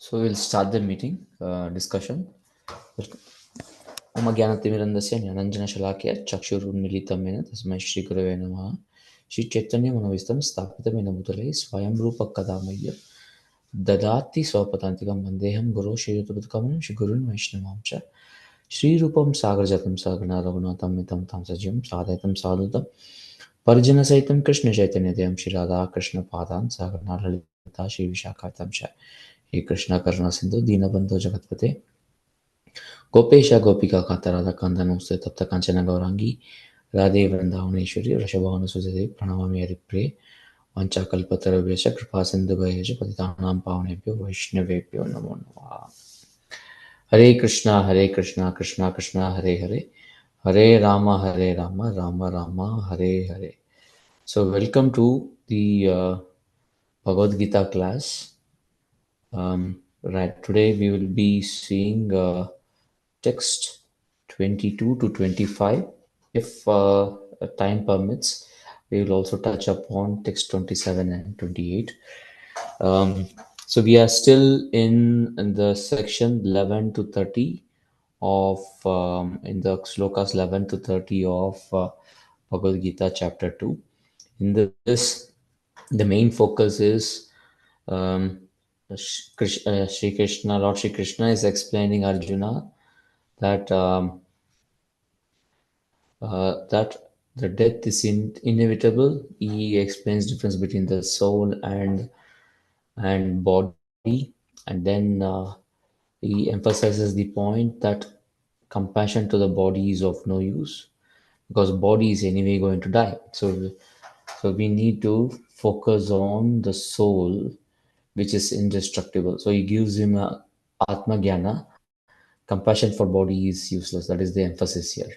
So we'll start the meeting discussion. मम ज्ञानतिमिरन्दस्य ज्ञानञ्जनशलाकया चक्षुरुन्मीलितं येन तस्मै श्रीगुरवे नमः. श्रीचैतन्यमनोविस्तं स्थापितमेन भूतले स्वयं रूपकदा मह्यं ददाति स्वपदान्तिकं वन्देऽहं गुरो श्रीयुतपदकमलं श्रीगुरुन् वैष्णवां च. श्रीरूपं सागरजातं सहगणा रघुनाथं मितं तं सजीवं साधयतं साधुतं परिजनसहितं कृष्णचैतन्यदेवं श्रीराधा कृष्णपादान् सहगणा ललिता श्रीविशाखातं च. हे कृष्ण करुणा सिन्धु दीनबन्धो जगत्पते गोपेश गोपिका कांता कंदनोस्ते तप्त कांचन गौरांगी राधे वृंदावनेश्वरी वृषभानुसुते प्रणमामि हरिप्रिये वाञ्छाकल्पतरुभ्यश्च कृपा सिन्धुभ्यश्च पतितानां पावनेभ्यो वैष्णवेभ्यो नमो नमः. हरे Krishna Krishna Krishna Hare Hare Hare Ram Ram Ram Hare Hare. So welcome to the Bhagavad Gita class. Right, today we will be seeing text 22 to 25. If time permits, we will also touch upon text 27 and 28. So we are still in the section 11 to 30 of in the slokas 11 to 30 of Bhagavad Gita chapter 2. In this, the main focus is um, Shri Krishna, Lord Shri Krishna is explaining Arjuna that that the death is inevitable. He explains difference between the soul and body, and then he emphasizes the point that compassion to the body is of no use because body is anyway going to die. So we need to focus on the soul, which is indestructible. So he gives him a Atma Jnana. Compassion for body is useless. That is the emphasis here.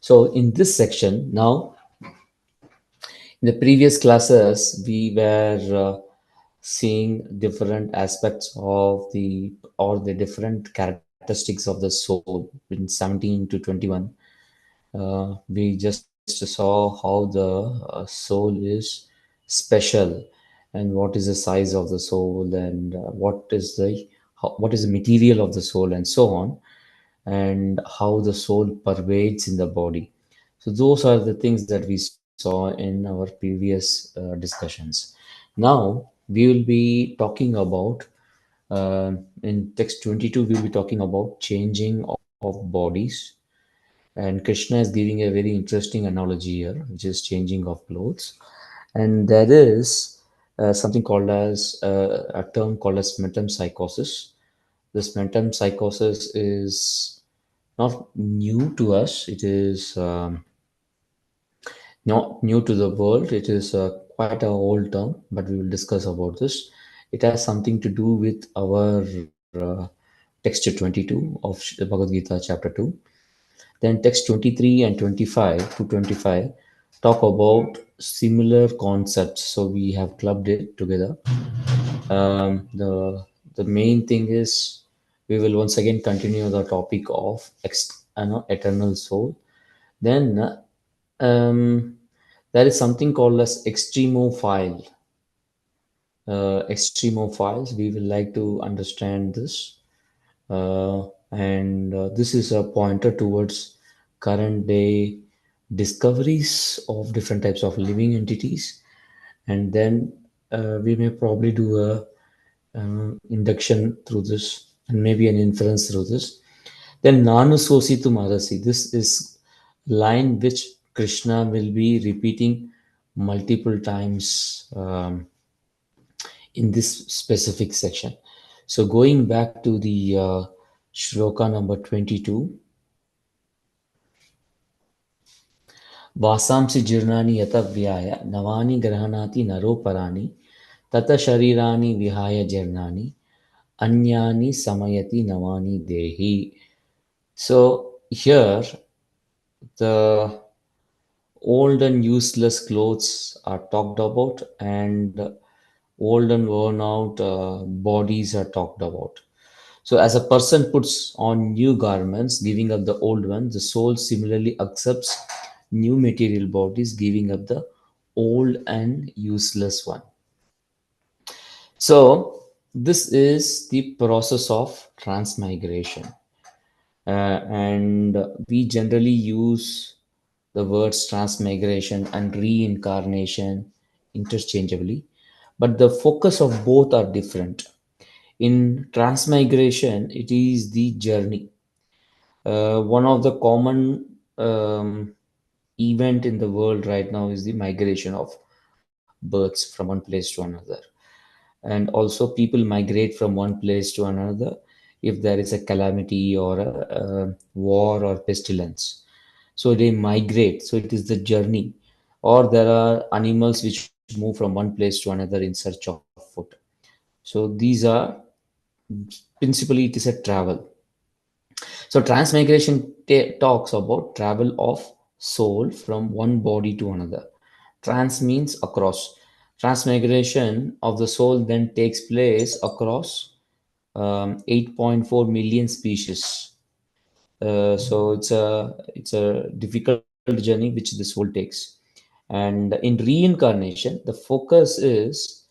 So in this section now, in the previous classes, we were seeing different aspects of the or the different characteristics of the soul in 17 to 21. We just saw how the soul is special and what is the size of the soul and what is the material of the soul and so on, and how the soul pervades in the body. So those are the things that we saw in our previous discussions. Now we will be talking about in text 22 we'll be talking about changing of bodies, and Krishna is giving a very interesting analogy here, which is changing of clothes. And there is something called as a term called as metempsychosis. This metempsychosis is not new to us. It is not new to the world. It is quite an old term, but we will discuss about this. It has something to do with our text 22 of the Bhagavad Gita, chapter 2. Then text 23 and 25 to 25 talk about similar concepts. So we have clubbed it together. The main thing is we will once again continue the topic of eternal soul. Then there is something called as extremophile. Extremophiles. We will like to understand this, and this is a pointer towards current day discoveries of different types of living entities, and then we may probably do a induction through this and maybe an inference through this. Then Nanu Sositu Marasi. This is line which Krishna will be repeating multiple times in this specific section. So going back to the shloka number 22. वासांसि जीर्णानि यत व्याय नवानि गृह्णाति नरोपराणि तत शरीराणि विहाय जीर्णानि anyani samayati navani dehi. So here the old and useless clothes are talked about, and old and worn out bodies are talked about. So as a person puts on new garments, giving up the old ones, the soul similarly accepts new material bodies, giving up the old and useless one. So This is the process of transmigration. And we generally use the words transmigration and reincarnation interchangeably, but the focus of both are different. In transmigration, it is the journey. One of the common event in the world right now is the migration of birds from one place to another. And also people migrate from one place to another if there is a calamity or a war or pestilence. So they migrate. So it is the journey. Or there are animals which move from one place to another in search of food. So these are principally it is a travel. So transmigration talks about travel of soul from one body to another. Trans means across. Transmigration of the soul then takes place across 8.4 million species. So it's a difficult journey which the soul takes. And in reincarnation, the focus is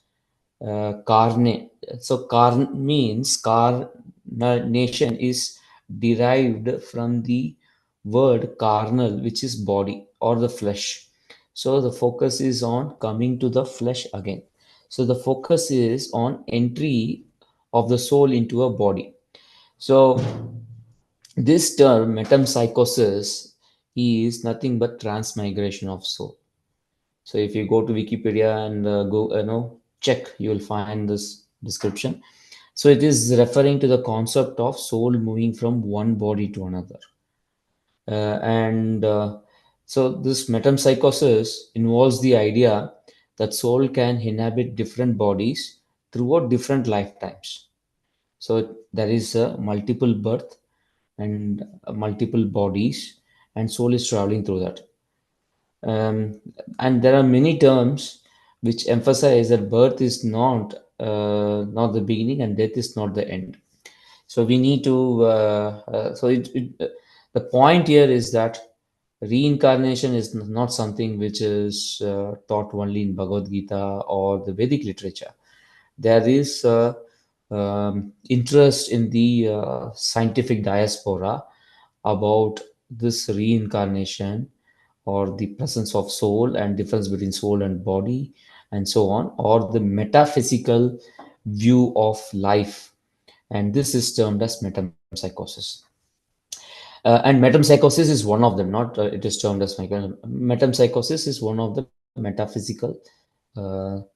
carne. So carn means carnation is derived from the word carnal, which is body or the flesh. So the focus is on coming to the flesh again. So the focus is on entry of the soul into a body. So this term metempsychosis is nothing but transmigration of soul. So if you go to Wikipedia and go, check, you will find this description. So it is referring to the concept of soul moving from one body to another. And so this metempsychosis involves the idea that soul can inhabit different bodies throughout different lifetimes. So there is a multiple birth and multiple bodies, and soul is traveling through that. Um, and there are many terms which emphasize that birth is not the beginning and death is not the end. So we need to. The point here is that reincarnation is not something which is taught only in Bhagavad Gita or the Vedic literature. There is interest in the scientific diaspora about this reincarnation or the presence of soul and difference between soul and body and so on, or the metaphysical view of life, and this is termed as metempsychosis. And metempsychosis is one of them, not it is termed as metempsychosis is one of the metaphysical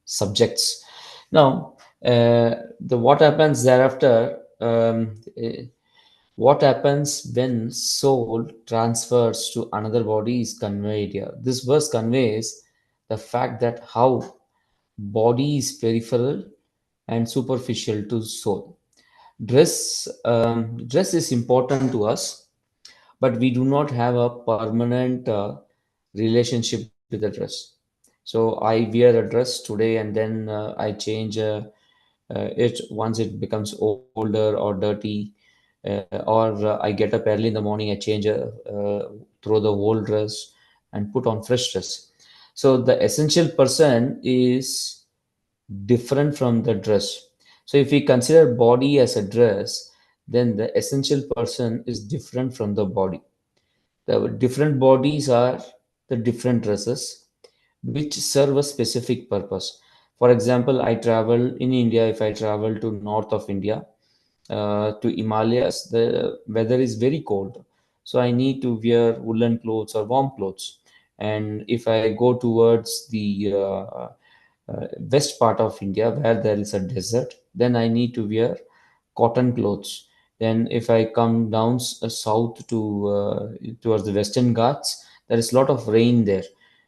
subjects. Now, the what happens thereafter? What happens when soul transfers to another body is conveyed here. This verse conveys the fact that how body is peripheral and superficial to soul. Dress is important to us, but we do not have a permanent relationship with the dress. So I wear a dress today and then I change it once it becomes older or dirty, or I get up early in the morning, I change throw the old dress and put on fresh dress. So the essential person is different from the dress. So if we consider body as a dress, then the essential person is different from the body. The different bodies are the different dresses which serve a specific purpose. For example, I travel in India, if I travel to north of India, to Himalayas, the weather is very cold. So I need to wear woolen clothes or warm clothes. And if I go towards the west part of India where there is a desert, then I need to wear cotton clothes. Then if I come down south to towards the Western Ghats, there is a lot of rain there.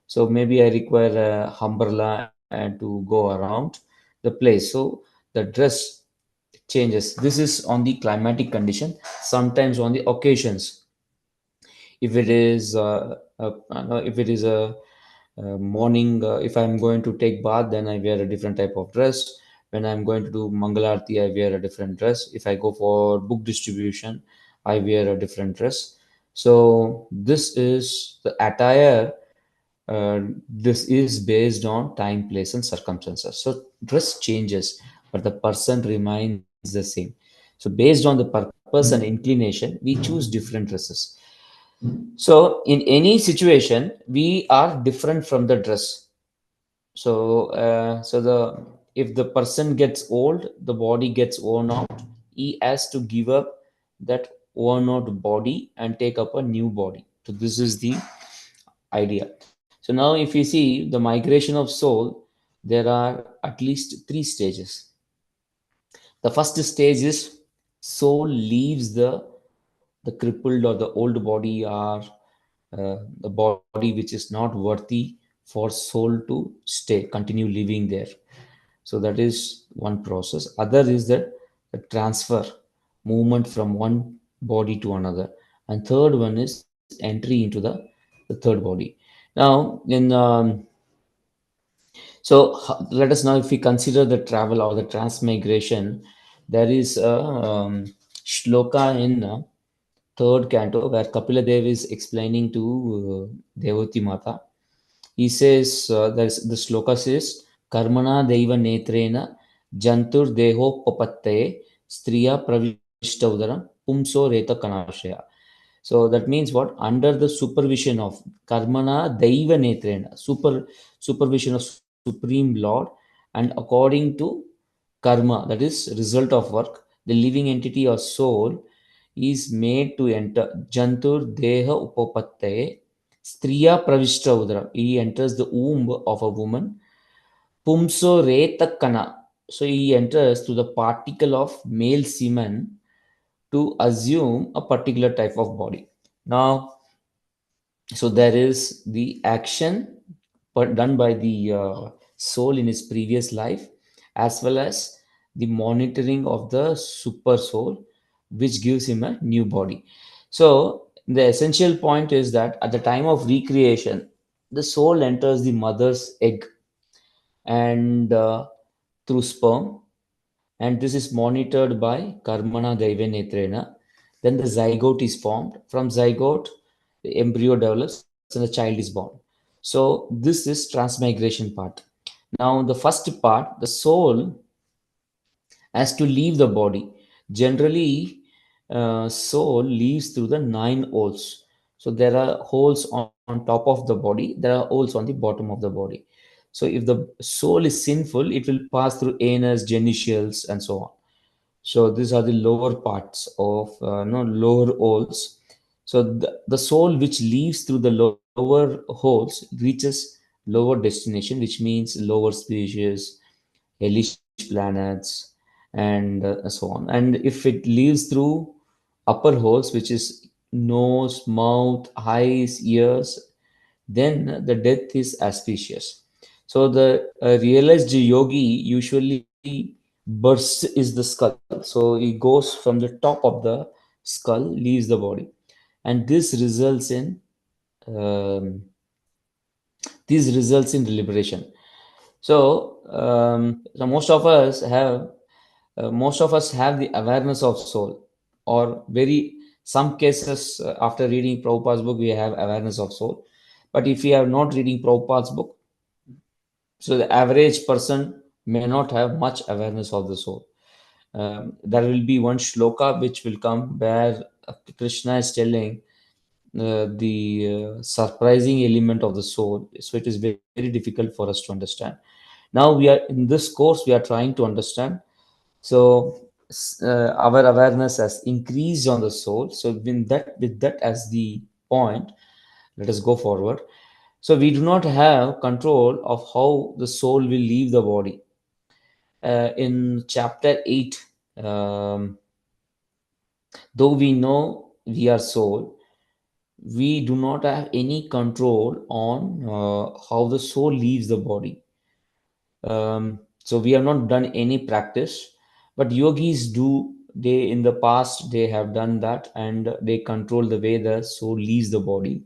So maybe I require a umbrella and to go around the place. So the dress changes. This is on the climatic condition. Sometimes on the occasions, if it is if it is a morning, if I'm going to take bath, then I wear a different type of dress. When I'm going to do mangalarti, I wear a different dress. If I go for book distribution, I wear a different dress. So this is the attire. This is based on time, place, and circumstances. So dress changes, but the person remains the same. So based on the purpose and inclination, we choose different dresses. So in any situation, we are different from the dress. So the if the person gets old, the body gets worn out. He has to give up that worn out body and take up a new body. So this is the idea. So now if you see the migration of soul, there are at least three stages. The first stage is soul leaves the crippled or the old body, or the body which is not worthy for soul to stay, continue living there. So that is one process. Other is that the transfer, movement from one body to another. And third one is entry into the third body. Now, let us now, if we consider the travel or the transmigration, there is a shloka in third canto where Kapila Dev is explaining to Devati Mata. He says, the sloka says, Karmana Deva Netrena Jantur Deho Papatte Striya Pravishta Udaram Pumso Reta Kanashaya. So that means what? Under the supervision of Karmana Daiva Netrena, supervision of Supreme Lord, and according to karma, that is result of work, the living entity or soul is made to enter Jantur Deha Upapatte Striya Pravishta Udara. He enters the womb of a woman. Pumso Retakana. So he enters through the particle of male semen to assume a particular type of body. Now, so there is the action done by the soul in his previous life, as well as the monitoring of the super soul, which gives him a new body. So the essential point is that at the time of recreation, the soul enters the mother's egg and through sperm, and this is monitored by Karmana Daivanetrena. Then the zygote is formed. From zygote, the embryo develops and the child is born. So this is transmigration part. Now the first part, the soul has to leave the body. Generally, soul leaves through the nine holes. So there are holes on top of the body. There are holes on the bottom of the body. So if the soul is sinful, it will pass through anus, genitals, and so on. So these are the lower parts of no lower holes. So the soul which leaves through the lower holes reaches lower destination, which means lower species, hellish planets, and so on. And if it leaves through upper holes, which is nose, mouth, eyes, ears, then the death is auspicious. So the realized yogi usually bursts is the skull. So he goes from the top of the skull, leaves the body, and um, this results in liberation. So most of us have the awareness of soul, or very some cases after reading Prabhupada's book we have awareness of soul. But if we are not reading Prabhupada's book, so the average person may not have much awareness of the soul. There will be one shloka which will come where Krishna is telling the surprising element of the soul. So it is very difficult for us to understand. Now we are in this course, we are trying to understand. So our awareness has increased on the soul. So with that as the point, let us go forward. So we do not have control of how the soul will leave the body. In chapter 8, though we know we are soul, we do not have any control on how the soul leaves the body. So we have not done any practice, but yogis do. They in the past they have done that, and they control the way the soul leaves the body,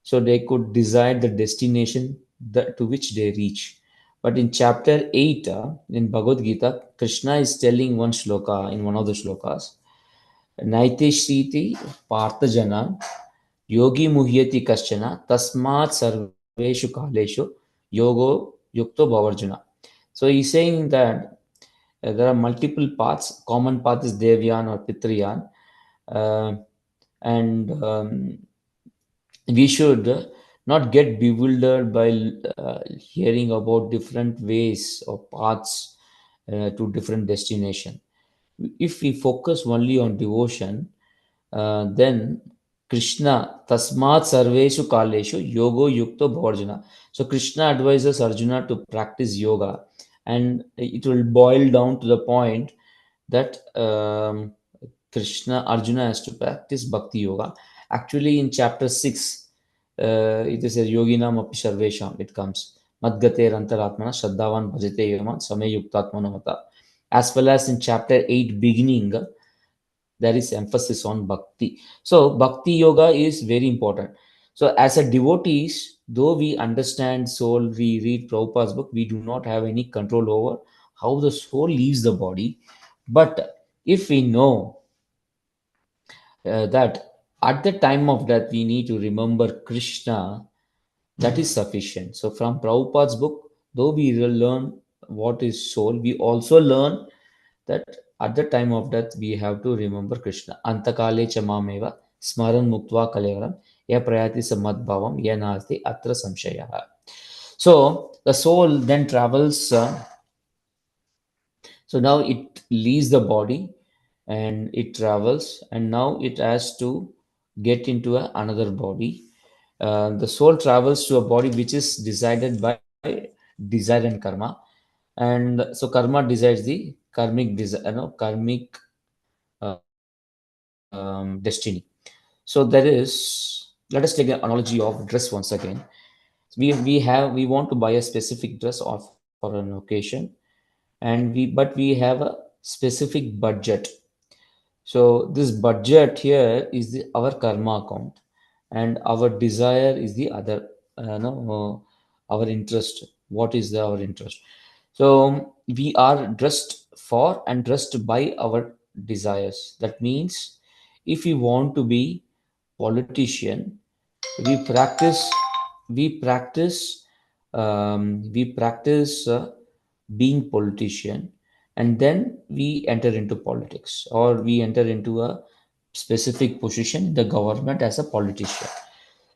so they could decide the destination to which they reach. But in chapter 8 in Bhagavad Gita, Krishna is telling one shloka in one of the shlokas, Naite Shriti Parthajana Yogi Muhyati Kaschana Tasmat Sarveshu Kaleshu Yogo Yukto Bhavarjuna. So he's saying that There are multiple paths. Common path is Devyan or Pitrayan. Uh, and we should not get bewildered by hearing about different ways or paths to different destination. If we focus only on devotion, then Krishna, Tasmat Sarveshu Kaleshu Yogo Yukto Bharjana. So Krishna advises Arjuna to practice yoga, and it will boil down to the point that Krishna Arjuna has to practice Bhakti Yoga. Actually, in chapter 6, it is a Yoginam Api Sarvesham, it comes. Madgate Rantaratmana Shraddhavan Bhajate Yaman Same Yuktatmana Mata. As well as in chapter 8, beginning, there is emphasis on bhakti. So bhakti yoga is very important. So as a devotees, though we understand soul, we read Prabhupada's book, we do not have any control over how the soul leaves the body. But if we know that at the time of death we need to remember Krishna, that is sufficient. So from Prabhupada's book, though we will learn what is soul, we also learn that at the time of death we have to remember Krishna. Antakale chamameva smaran muktva kalevaram ya prayati samadbhavam ya nasti atra samshaya. So the soul then travels. So now it leaves the body and it travels, and now it has to get into another body. The soul travels to a body which is decided by desire and karma, and so karma decides the karmic desire, karmic destiny. So there is, let us take the analogy of dress once again. We want to buy a specific dress or for an occasion, but we have a specific budget. So this budget here is our karma account, and our desire is the other, no, our interest. What is our interest? So we are dressed for and dressed by our desires. That means if we want to be politician, we practice, we practice being politician, and then we enter into politics, or we enter into a specific position in the government as a politician.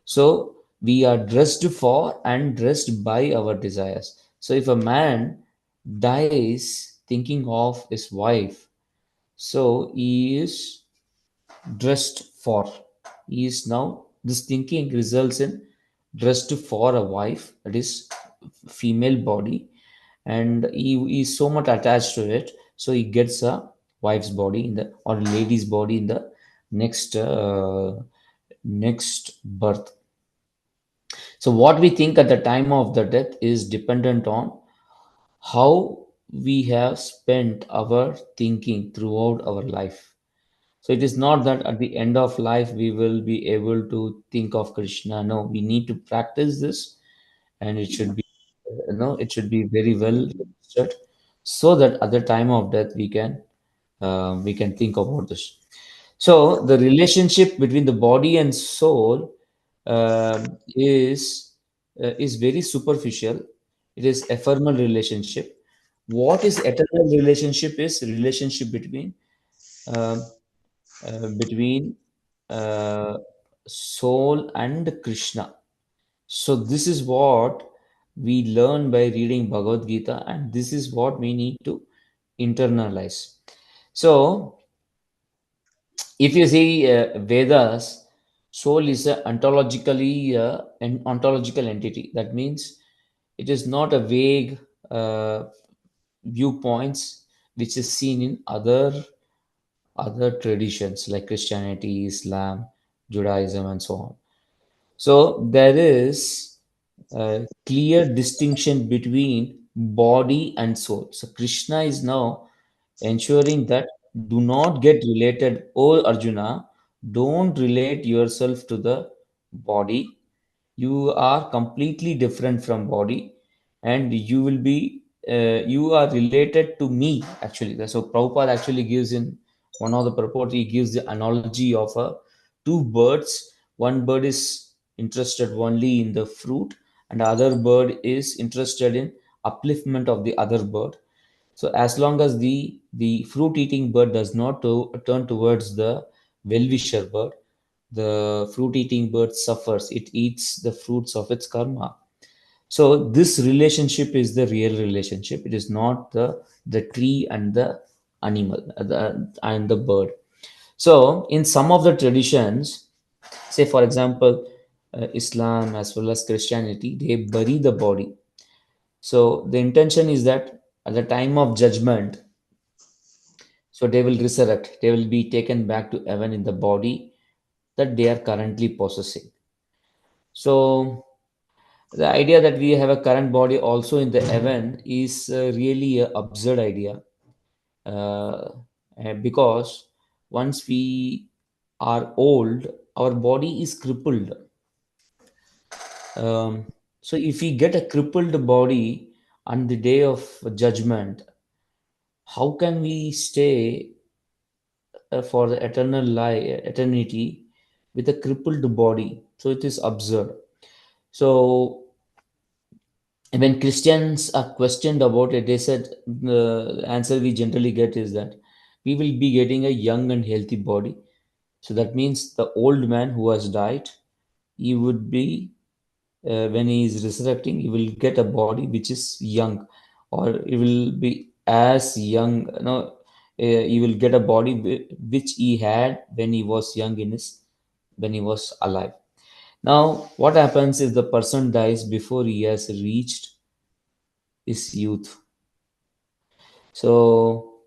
So we are dressed for and dressed by our desires. So if a man dies thinking of his wife, so he is dressed for. He is now, this thinking results in dressed for a wife, that is female body, and he is so much attached to it, so he gets a wife's body in the, or lady's body in the next birth. So what we think at the time of the death is dependent on how we have spent our thinking throughout our life. So it is not that at the end of life we will be able to think of Krishna. No, we need to practice this, and it should be, it should be very well registered, so that at the time of death we can think about this. So the relationship between the body and soul is very superficial. It is ephemeral relationship. What is eternal relationship is relationship um between uh, soul and Krishna. So this is what we learn by reading Bhagavad Gita, and this is what we need to internalize. So if you see Vedas, soul is an ontological entity. That means it is not a vague uh, viewpoints which is seen in other traditions like Christianity, Islam, Judaism, and so on. So there is a clear distinction between body and soul. So Krishna is now ensuring that do not get related. Oh Arjuna, don't relate yourself to the body. You are completely different from body, and you are related to me actually. So Prabhupada actually gives in one of the purport, he gives the analogy of two birds. One bird is interested only in the fruit, and the other bird is interested in upliftment of the other bird. So as long as the fruit eating bird does not turn towards the well-wisher bird, the fruit eating bird suffers. It eats the fruits of its karma. So this relationship is the real relationship. It is not the tree and the animal, and the bird. So in some of the traditions, say for example, Islam as well as Christianity, they bury the body. So the intention is that at the time of judgment, so they will resurrect. They will be taken back to heaven in the body that they are currently possessing. So the idea that we have a current body also in the heaven is really an absurd idea, uh, because once we are old, our body is crippled. So if we get a crippled body on the day of judgment, how can we stay for the eternal life, eternity, with a crippled body? So it is absurd. So when Christians are questioned about it, they said the answer we generally get is that we will be getting a young and healthy body. So that means the old man who has died, he would be, when he is resurrecting, he will get a body which is young, or he will be as young. He will get a body which he had when he was young when he was alive. Now, what happens if the person dies before he has reached his youth? So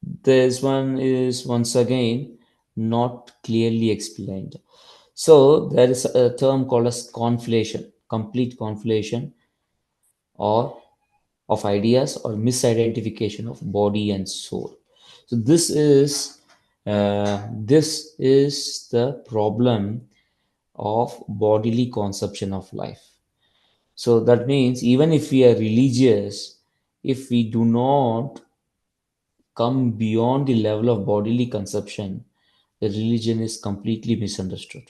this one is once again not clearly explained. So there is a term called as conflation, complete conflation, or of ideas, or misidentification of body and soul. So this is the problem of bodily conception of life. So that means even if we are religious, if we do not come beyond the level of bodily conception, the religion is completely misunderstood.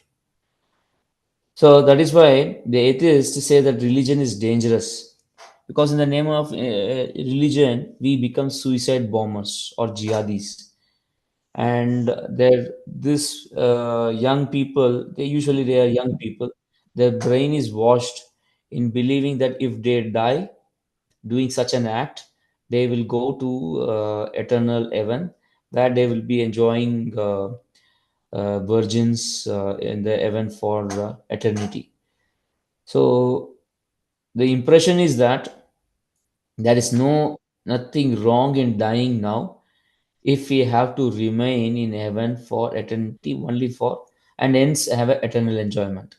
So that is why the atheists say that religion is dangerous, because in the name of religion, we become suicide bombers or jihadis. And there, this young people, they are young people. Their brain is washed in believing that if they die doing such an act, they will go to eternal heaven, where they will be enjoying virgins in the heaven for eternity. So the impression is that there is nothing wrong in dying now, if we have to remain in heaven for eternity only for, and hence have a eternal enjoyment.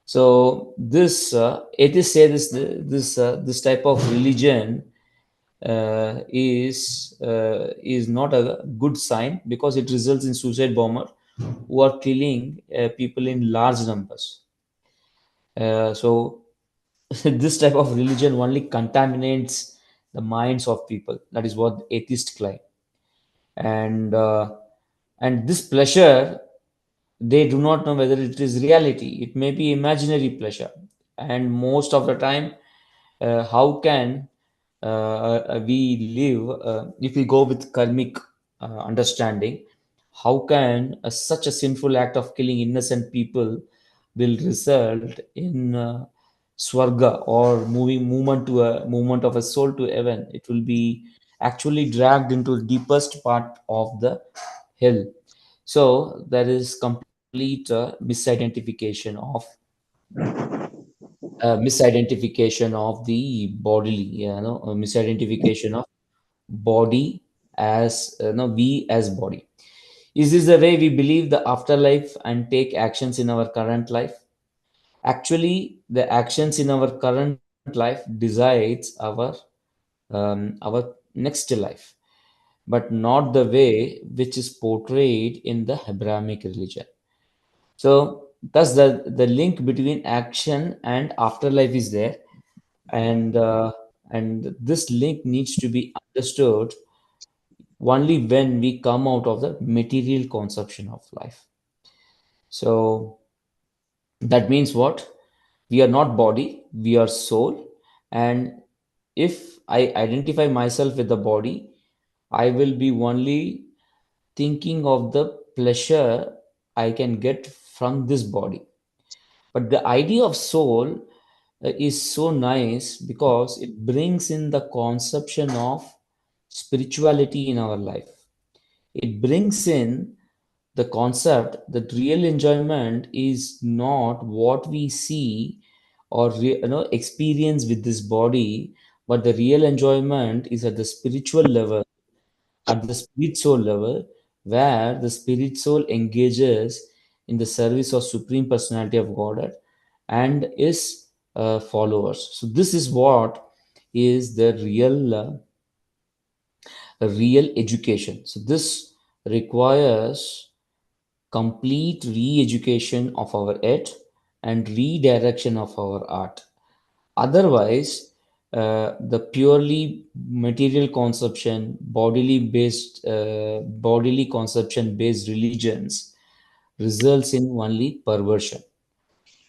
So this atheists say this type of religion is not a good sign, because it results in suicide bomber who are killing people in large numbers. So this type of religion only contaminates the minds of people. That is what atheists claim. And uh, and this pleasure, they do not know whether it is reality. It may be imaginary pleasure. And most of the time, how can we live, if we go with karmic understanding, how can such a sinful act of killing innocent people will result in swarga, or movement to a movement of a soul to heaven? It will be actually dragged into the deepest part of the hell. So there is complete misidentification of the bodily, misidentification of body as, no, we as body. Is this the way we believe the afterlife and take actions in our current life? Actually, the actions in our current life decides our next life, but not the way which is portrayed in the Abrahamic religion. So thus the link between action and afterlife is there, and this link needs to be understood only when we come out of the material conception of life. So that means what? We are not body, we are soul, and if I identify myself with the body, I will be only thinking of the pleasure I can get from this body. But the idea of soul is so nice because it brings in the conception of spirituality in our life. It brings in the concept that real enjoyment is not what we see or experience with this body, but the real enjoyment is at the spiritual level, at the spirit soul level, where the spirit soul engages in the service of supreme personality of Godhead and is followers. So this is what is the real education. So this requires complete re-education of our head and redirection of our art. Otherwise, the purely material consumption, bodily consumption based religions results in only perversion.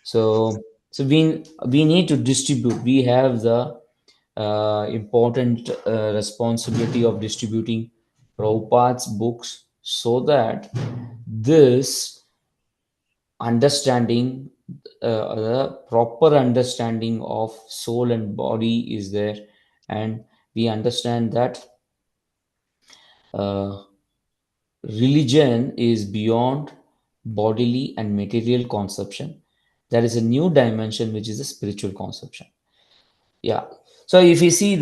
So we need to distribute. We have the important responsibility of distributing Prabhupada's books so that this understanding, the proper understanding of soul and body is there, and we understand that uh, religion is beyond bodily and material conception. There is a new dimension which is a spiritual conception. Yeah. So if we see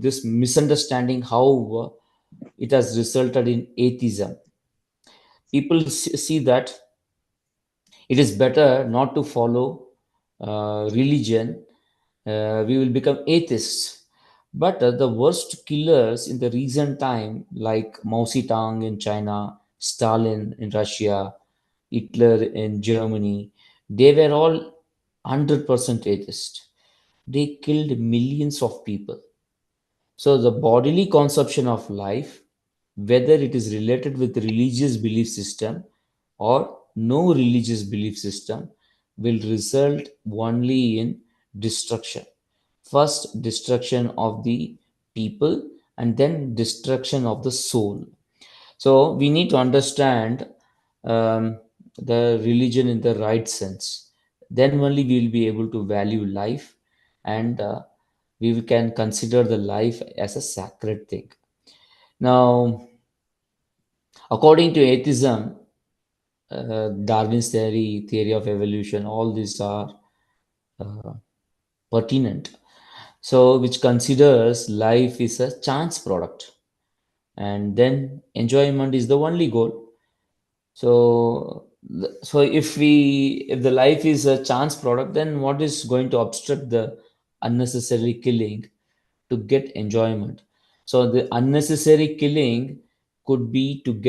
this misunderstanding, how it has resulted in atheism. People see that it is better not to follow religion. We will become atheists. But the worst killers in the recent time, like Mao Zedong in China, Stalin in Russia, Hitler in Germany, they were all 100% atheist. They killed millions of people. So the bodily conception of life, whether it is related with religious belief system or no religious belief system, will result only in destruction. First, destruction of the people, and then destruction of the soul. So we need to understand the religion in the right sense. Then only we will be able to value life, and we can consider the life as a sacred thing. Now, according to atheism, Darwin's theory of evolution, all these are pertinent. So, which considers life is a chance product, and then enjoyment is the only goal. So if the life is a chance product, then what is going to obstruct the unnecessary killing to get enjoyment? So the unnecessary killing could be to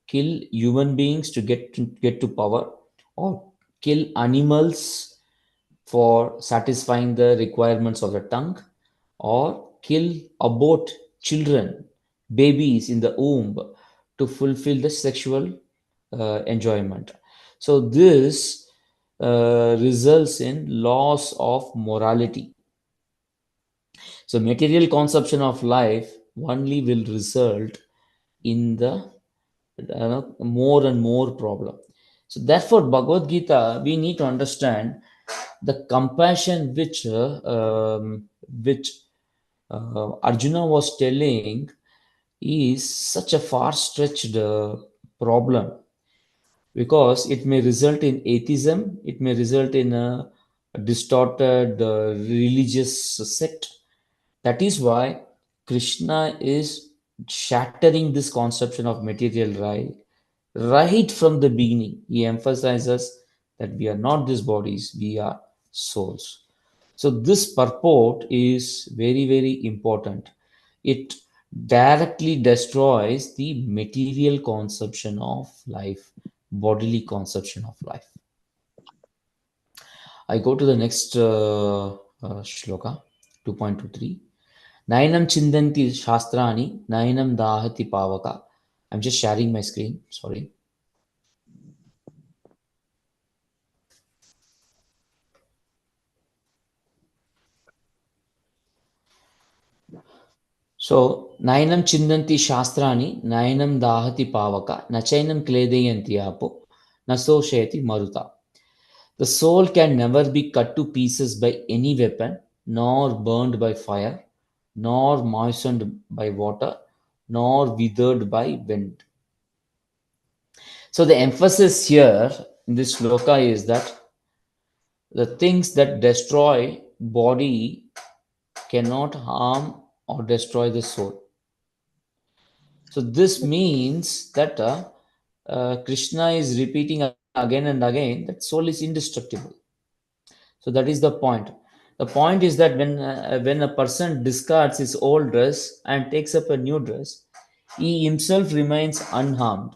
kill human beings to get to power, or kill animals for satisfying the requirements of the tongue, or kill abort children, babies in the womb to fulfill the sexual enjoyment. So this results in loss of morality. So material consumption of life only will result in the more and more problem. So therefore, Bhagavad Gita, we need to understand the compassion which Arjuna was telling is such a far-stretched problem, because it may result in atheism, it may result in a distorted religious sect. That is why Krishna is shattering this conception of material right from the beginning. He emphasizes that we are not these bodies, we are souls. So this purport is very, very important. It directly destroys the material conception of life, bodily conception of life. I go to the next shloka, 2.23. Nainam chindanti shastrani, nainam dahati pavaka. I'm just sharing my screen, sorry. So nainam chindanti shastrani nainam dahati pavaka nachainam kledayanti apo nasoshayati maruta. The soul can never be cut to pieces by any weapon, nor burned by fire, nor moistened by water, nor withered by wind. So the emphasis here in this shloka is that the things that destroy body cannot harm or destroy the soul. So this means that Krishna is repeating again and again that soul is indestructible. So that is the point. The point is that when a person discards his old dress and takes up a new dress, he himself remains unharmed.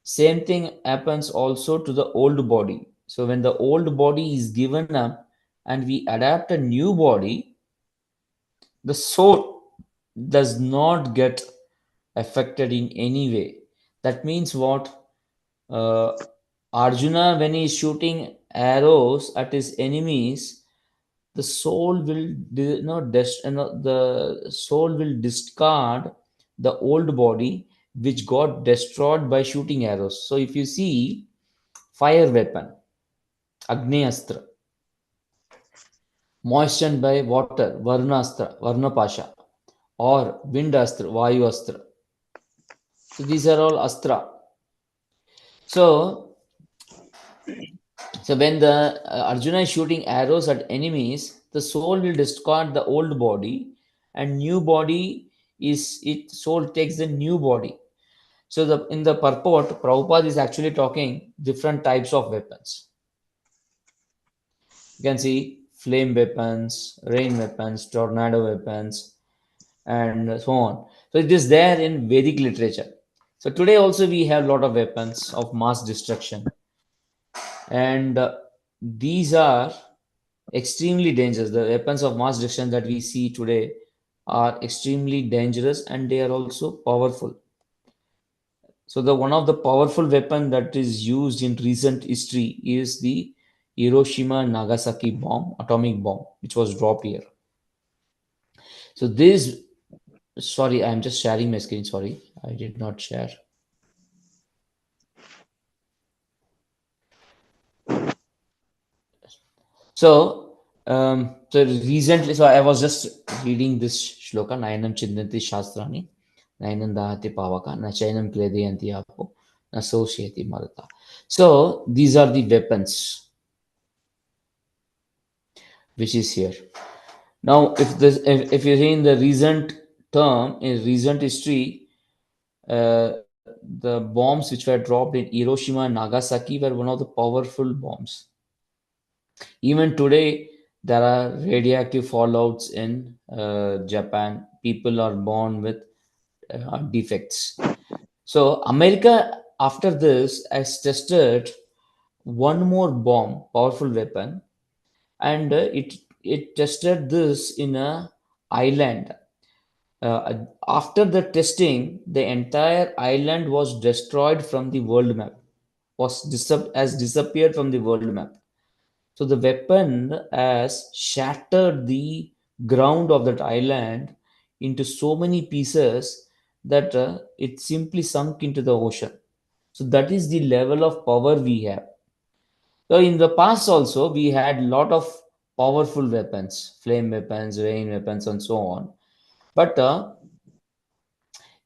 Same thing happens also to the old body. So when the old body is given up and we adapt a new body, the soul does not get affected in any way. That means what? Uh, Arjuna, when he is shooting arrows at his enemies, the soul will the soul will discard the old body which got destroyed by shooting arrows. So if you see fire weapon, Agnyastra, moistened by water, Varnastra, Varnapasha, or wind astra, Vayu astra. So these are all astra. So when the Arjuna is shooting arrows at enemies, the soul will discard the old body, and new body is it. Soul takes the new body. So in the purport, Prabhupada is actually talking different types of weapons. You can see flame weapons, rain weapons, tornado weapons, and so on. So it is there in Vedic literature. So today also we have a lot of weapons of mass destruction, and these are extremely dangerous. The weapons of mass destruction that we see today are extremely dangerous, and they are also powerful. So the one of the powerful weapon that is used in recent history is the Hiroshima Nagasaki bomb, atomic bomb, which was dropped here. So this, sorry, I'm just sharing my screen. Sorry, I did not share. So recently, so I was just reading this shloka, Nayanam Chindanti Shastrani, Nayanam Dahati Pavaka, Nachainam Kledayanti Apo, Nasosheti Marata. So these are the weapons which is here. Now, if you see in the recent term, in recent history, the bombs which were dropped in Hiroshima and Nagasaki were one of the powerful bombs. Even today, there are radioactive fallouts in Japan. People are born with defects. So, America, after this, has tested one more bomb, powerful weapon, and it tested this in a island. After the testing, the entire island was destroyed from the world map, has disappeared from the world map. So the weapon has shattered the ground of that island into so many pieces that it simply sunk into the ocean. So that is the level of power we have. So in the past also we had a lot of powerful weapons, flame weapons, rain weapons, and so on. But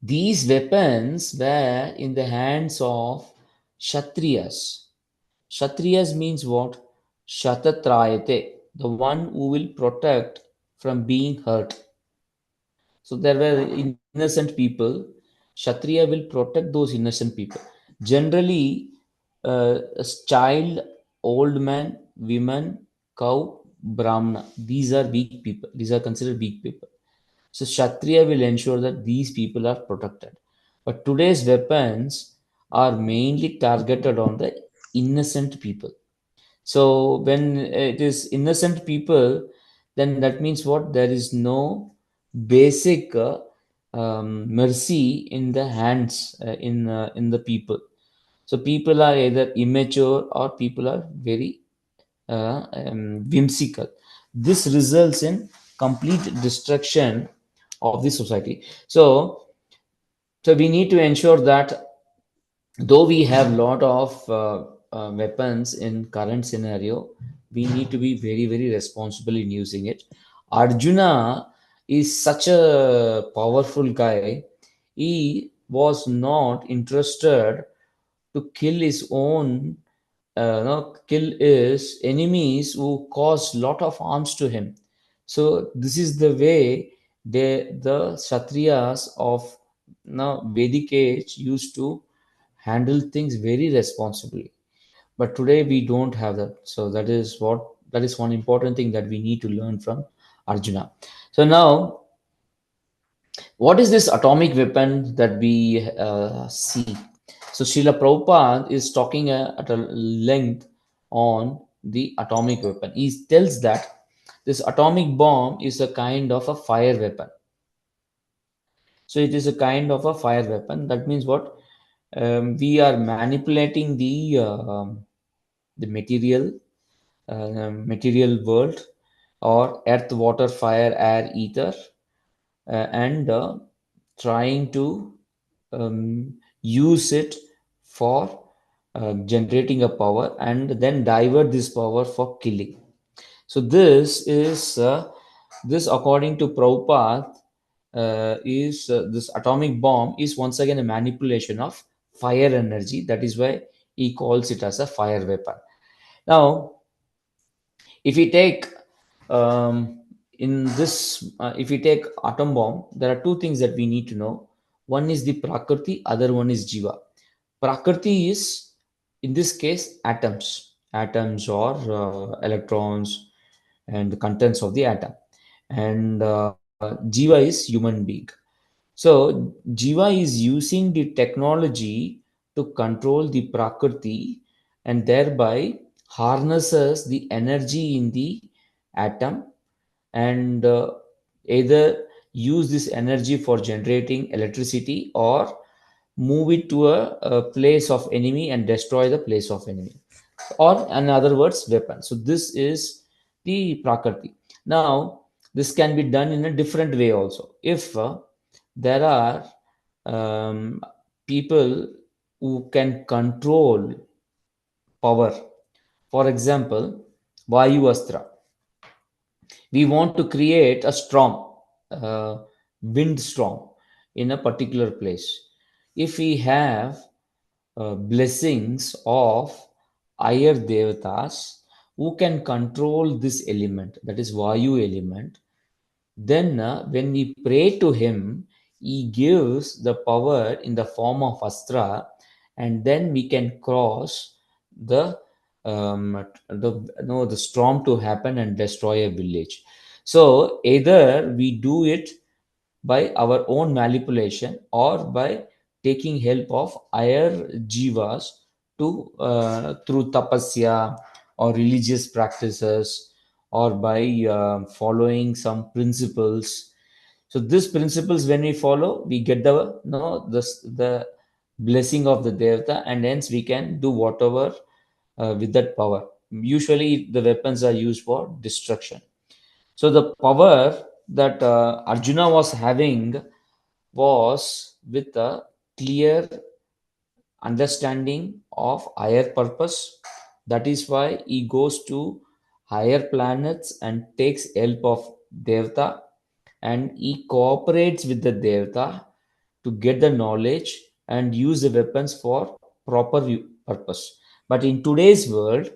these weapons were in the hands of Kshatriyas. Kshatriyas means what? Shatatrayate, the one who will protect from being hurt. So there were innocent people. Kshatriya will protect those innocent people. Generally, a child, old man, women, cow, Brahmana, these are weak people. These are considered weak people. So Kshatriya will ensure that these people are protected. But today's weapons are mainly targeted on the innocent people. So when it is innocent people, then that means what? There is no basic mercy in the hands in the people. So people are either immature or people are very whimsical. This results in complete destruction of the society. So we need to ensure that though we have lot of weapons in current scenario, we need to be very very responsible in using it. Arjuna is such a powerful guy. He was not interested to kill his own, no, kill his enemies who caused lot of harms to him. So this is the way the kshatriyas of now Vedic age used to handle things very responsibly. But today we don't have that. So that is one important thing that we need to learn from Arjuna. So now, what is this atomic weapon that we see? So Srila Prabhupada is talking at a length on the atomic weapon. He tells that this atomic bomb is a kind of a fire weapon. So it is a kind of a fire weapon. That means what? We are manipulating the material world, or earth, water, fire, air, ether, and trying to use it for generating a power and then divert this power for killing. So this according to Prabhupada, is this atomic bomb is once again a manipulation of fire energy. That is why he calls it as a fire weapon. Now, if we take in this if we take atom bomb, there are two things that we need to know. One is the prakriti, other one is jiva. Prakriti is, in this case, atoms or electrons and the contents of the atom, and jiva is human being. So Jiva is using the technology to control the Prakriti and thereby harnesses the energy in the atom, and either use this energy for generating electricity or move it to a place of enemy and destroy the place of enemy, or in other words weapon. So this is the Prakriti. Now this can be done in a different way also. If there are people who can control power, for example Vayu Astra, we want to create a storm, uh, wind storm in a particular place. If we have blessings of higher devatas who can control this element, that is Vayu element, then when we pray to him, he gives the power in the form of astra, and then we can cross the the storm to happen and destroy a village. So either we do it by our own manipulation or by taking help of higher jivas to through tapasya or religious practices, or by following some principles. So these principles, when we follow, we get the no the blessing of the devata, and hence we can do whatever with that power. Usually the weapons are used for destruction. So the power that Arjuna was having was with a clear understanding of higher purpose. That is why he goes to higher planets and takes help of Devta, and he cooperates with the Devta to get the knowledge and use the weapons for proper purpose. But in today's world,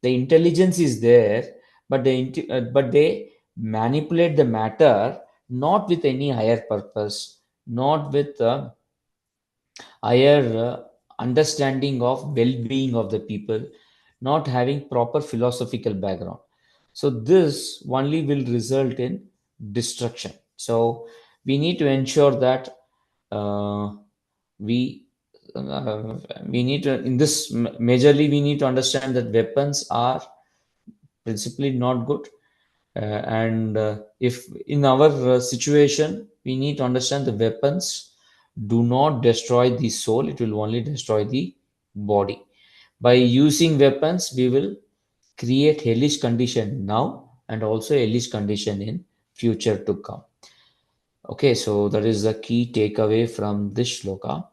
the intelligence is there, but but they manipulate the matter not with any higher purpose, not with higher understanding of well-being of the people, not having proper philosophical background. So this only will result in destruction. So we need to ensure that uh, we we need to, in this majorly we need to understand that weapons are principally not good. And if in our situation, we need to understand the weapons do not destroy the soul, it will only destroy the body. By using weapons, we will create hellish condition now and also hellish condition in future to come. Okay, so that is the key takeaway from this shloka.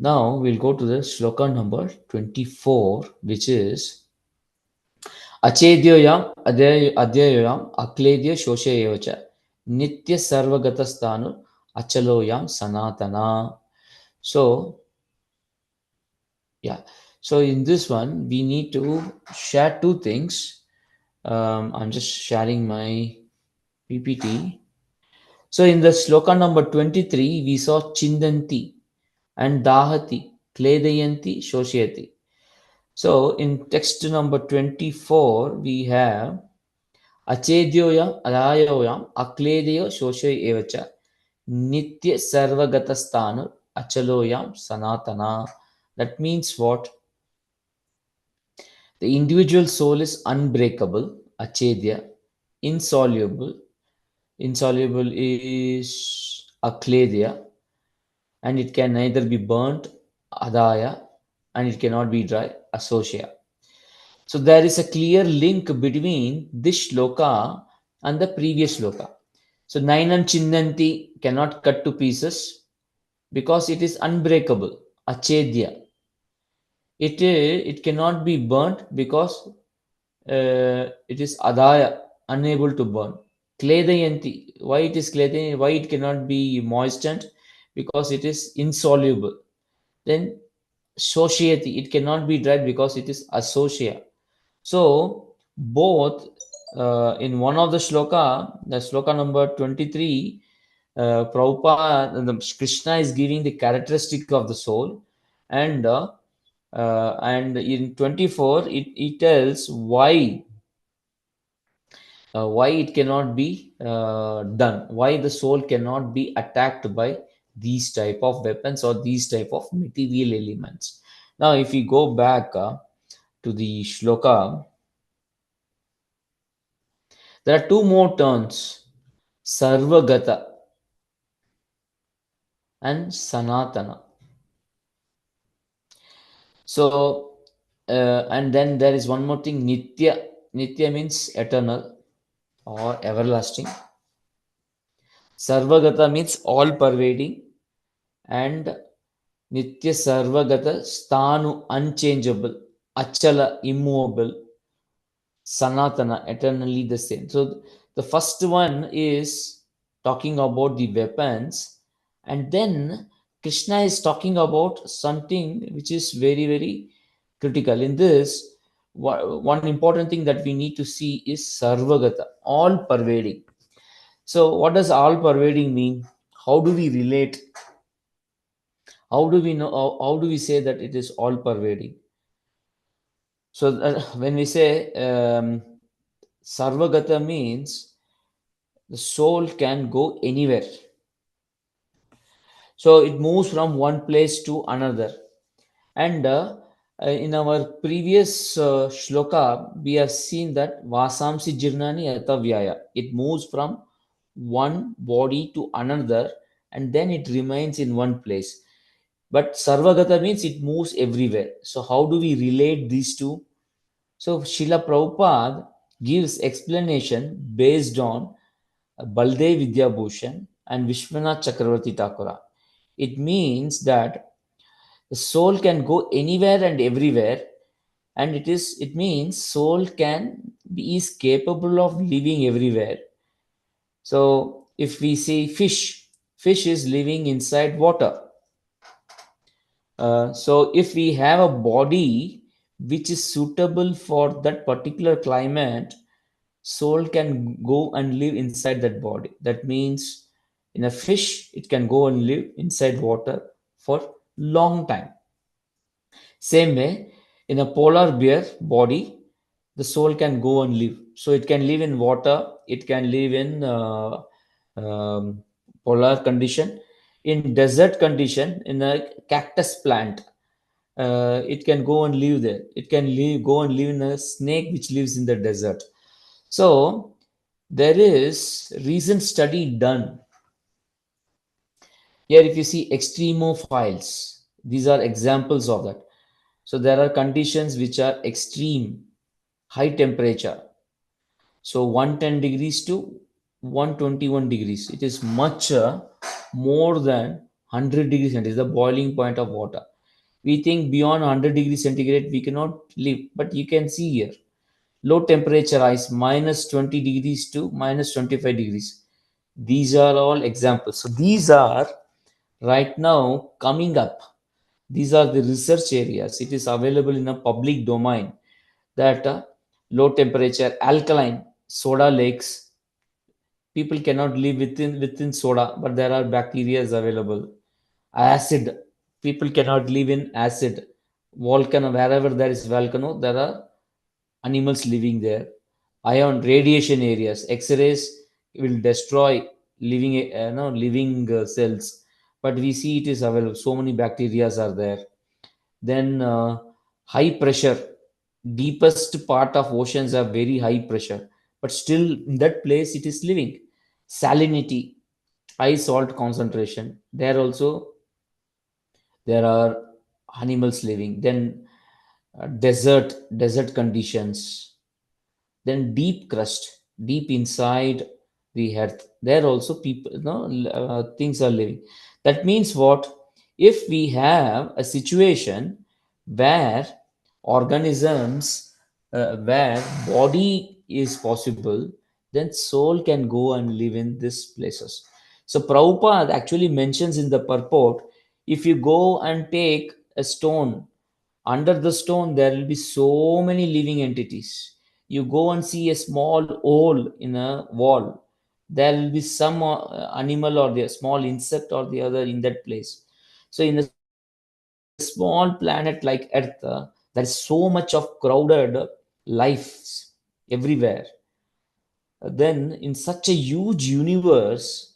Now we'll go to the shloka number 24, which is Achedyoyam adyayoyam akledya shoshayevacha nitya sarvagatastanu achaloyam sanatana. So, yeah. So in this one, we need to share two things. I'm just sharing my PPT. So in the sloka number 23, we saw Chindanti and Dahati, Kledayanti, Shoshayati. So in text number 24, we have Achedyoyam, Arayoyam, Akledeyo, Shoshay Evacha, Nitya Sarvagatastanu, Achaloyam, Sanatana. That means what? The individual soul is unbreakable, Achedya, insoluble. Insoluble is Akledya, and it can neither be burnt, Adaya, and it cannot be dry, Asosya. So there is a clear link between this shloka and the previous shloka. So Nainam Chinnanti cannot cut to pieces because it is unbreakable, Achedya. It cannot be burnt because it is Adaya, unable to burn. Kledayanti, why it is Kledayanti, why it cannot be moistened? Because it is insoluble. Then Soshayati, it cannot be dried because it is Asosya. So both in one of the shloka, the shloka number 23, Prabhupada, Krishna is giving the characteristic of the soul, and and in 24 it tells why it cannot be done, why the soul cannot be attacked by these type of weapons or these type of material elements. Now if we go back to the shloka, there are two more terms, Sarvagata and Sanatana. So, and then there is one more thing, Nitya. Nitya means eternal or everlasting. Sarvagata means all pervading, and Nitya Sarvagata Sthanu unchangeable, Achala immovable, Sanatana eternally the same. So the first one is talking about the weapons, and then Krishna is talking about something which is very, very critical. In this, one important thing that we need to see is Sarvagata, all pervading. So, what does all pervading mean? How do we relate? How do we know? How do we say that it is all pervading? So, when we say Sarvagata means the soul can go anywhere. So it moves from one place to another. And in our previous shloka, we have seen that Vasamsi Jirnani Atavyaya. It moves from one body to another and then it remains in one place. But Sarvagata means it moves everywhere. So how do we relate these two? So Srila Prabhupada gives explanation based on Baldev Vidyabhushan and Vishwanath Chakravarti Thakura. It means that the soul can go anywhere and everywhere, and it means soul can be is capable of living everywhere. So if we say fish is living inside water. So if we have a body which is suitable for that particular climate, soul can go and live inside that body. That means in a fish, it can go and live inside water for long time. Same way, in a polar bear body, the soul can go and live. So it can live in water, it can live in polar condition, in desert condition, in a cactus plant. It can go and live there. It can go and live in a snake which lives in the desert. So there is recent study done. Here, if you see extremophiles, these are examples of that. So there are conditions which are extreme, high temperature. So 110 degrees to 121 degrees. It is much more than 100 degrees centigrade, the boiling point of water. We think beyond 100 degrees centigrade we cannot live, but you can see here low temperature ice minus 20 degrees to minus 25 degrees. These are all examples. So these are right now coming up. These are the research areas. It is available in a public domain that low temperature alkaline soda lakes, people cannot live within soda, but there are bacteria available. Acid, people cannot live in acid. Volcano, wherever there is volcano there are animals living there. Ion radiation areas, x-rays will destroy living cells, but we see it is available. So many bacteria are there. Then high pressure, deepest part of oceans have very high pressure, but still in that place it is living. Salinity, high salt concentration, there also there are animals living. Then desert conditions. Then deep crust, deep inside the earth, there also people, things are living. That means what? If we have a situation where organisms, where body is possible, then soul can go and live in these places. So Prabhupada actually mentions in the purport, if you go and take a stone, under the stone there will be so many living entities. You go and see a small hole in a wall, there will be some animal or the small insect or the other in that place. So in a small planet like earth, there is so much of crowded lives everywhere. Then in such a huge universe,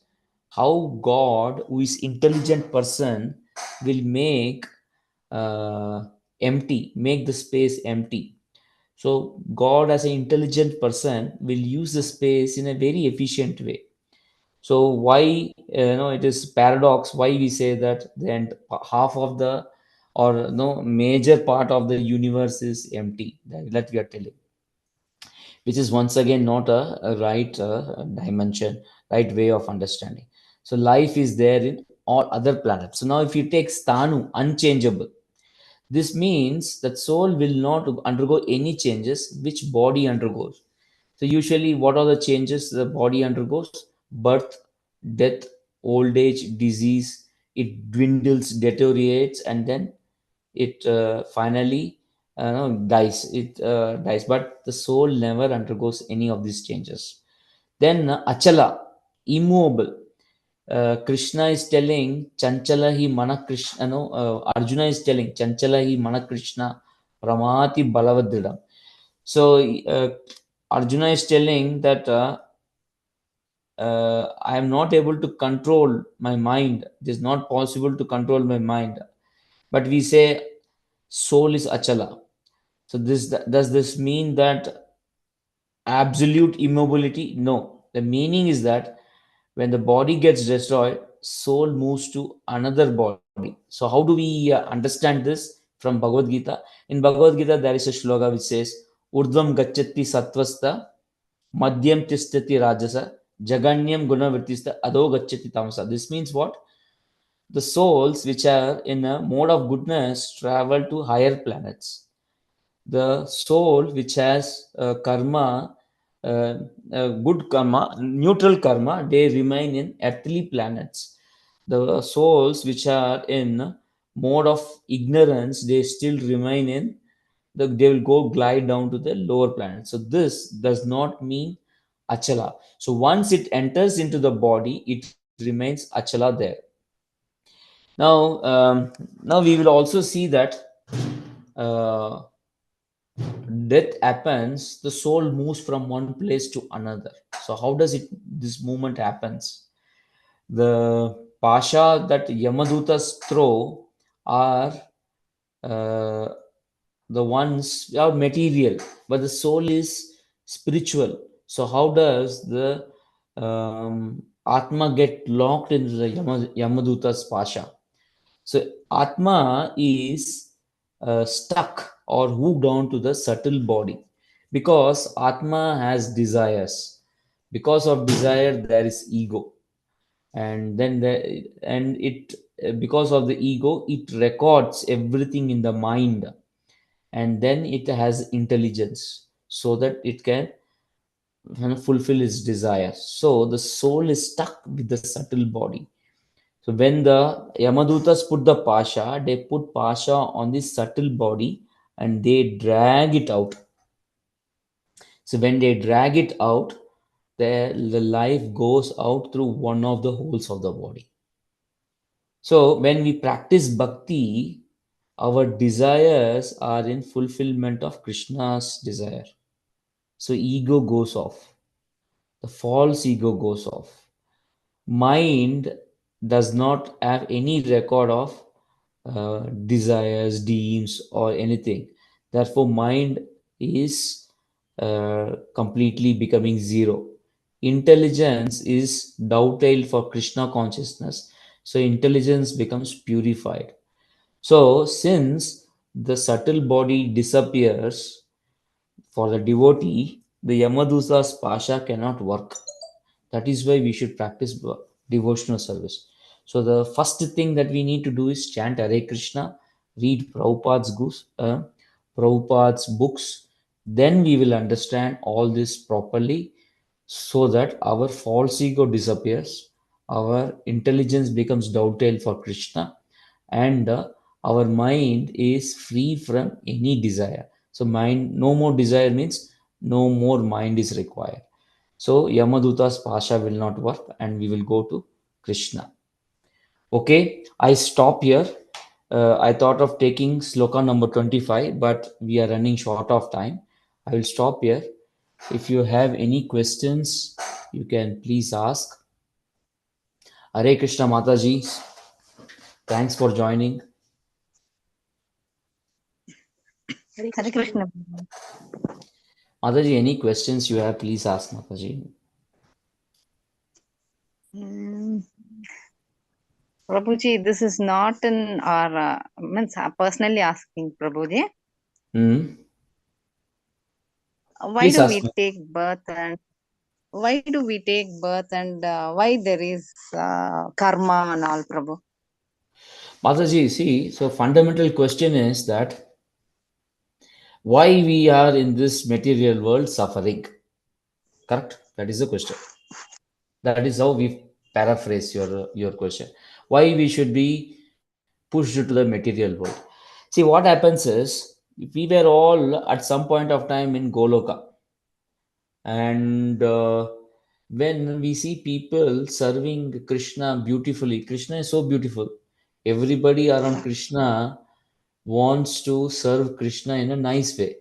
how God, who is intelligent person, will uh, make the space empty. So God, as an intelligent person, will use the space in a very efficient way. So why, it is paradox? Why we say that the half of the, or no, major part of the universe is empty? That we are telling, which is once again not a right dimension, right way of understanding. So life is there in all other planets. So now if you take Stanu, unchangeable, this means that soul will not undergo any changes which body undergoes. So usually what are the changes the body undergoes? Birth, death, old age, disease. It dwindles, deteriorates, and then it finally no, dies. It dies, but the soul never undergoes any of these changes. Then Achala, immovable. Krishna is telling Chanchala hi mana Krishna, no, Arjuna is telling Chanchala hi mana Krishna Pramati Balavadridam. So Arjuna is telling that I am not able to control my mind. It is not possible to control my mind. But we say soul is Achala. So this does this mean that absolute immobility? No. The meaning is that when the body gets destroyed, soul moves to another body. So how do we understand this from Bhagavad Gita? In Bhagavad Gita, there is a shloka which says, Urdhvam gacchati sattvasta, madhyam tishtati rajasa, jaganyam gunavrittista, adho gacchati tamasa. This means what? The souls which are in a mode of goodness travel to higher planets. The soul which has karma, good karma, neutral karma, they remain in earthly planets. The souls which are in mode of ignorance, they still remain in they will go glide down to the lower planets. So this does not mean achala. So once it enters into the body, it remains achala there. Now, now we will also see that uh, death happens, the soul moves from one place to another. So how does it this movement happens? The pasha that Yamadutas throw are uh, the ones are material, but the soul is spiritual. So how does the Atma get locked into the Yamadutas pasha? So Atma is stuck or hooked on to the subtle body because Atma has desires. Because of desire, there is ego, and then and it because of the ego, it records everything in the mind, and then it has intelligence so that it can fulfill its desire. So the soul is stuck with the subtle body. So when the Yamadutas put the pasha, they put pasha on the subtle body and they drag it out. So when they drag it out, the life goes out through one of the holes of the body. So when we practice bhakti, our desires are in fulfillment of Krishna's desire. So ego goes off. The false ego goes off. Mind does not have any record of desires, dreams, or anything. Therefore, mind is completely becoming zero. Intelligence is dovetailed for Krishna consciousness, so intelligence becomes purified. So, since the subtle body disappears for the devotee, the Yamadusa's pasha cannot work. That is why we should practice devotional service. So the first thing that we need to do is chant Hare Krishna, read Prabhupada's books. Then we will understand all this properly, so that our false ego disappears, our intelligence becomes dovetailed for Krishna, and our mind is free from any desire. So mind, no more desire means no more mind is required. So Yamaduta's pasha will not work and we will go to Krishna. Okay, I stop here. I thought of taking sloka number 25, but we are running short of time. I will stop here. If you have any questions, you can please ask. Hare Krishna Mataji, thanks for joining. Hare Krishna. Mataji, any questions you have, please ask Mataji. Mm, Prabhuji, this is not in our means personally asking Prabhuji. Hmm? Why Please do ask we me. take birth and why do we take birth and why there is karma and all, Prabhu? Mataji, see, so fundamental question is that why we are in this material world suffering. Correct? That is the question. That is how we paraphrase your question. Why we should be pushed to the material world. See, what happens is we were all at some point of time in Goloka, and when we see people serving Krishna beautifully, Krishna is so beautiful. Everybody around Krishna wants to serve Krishna in a nice way.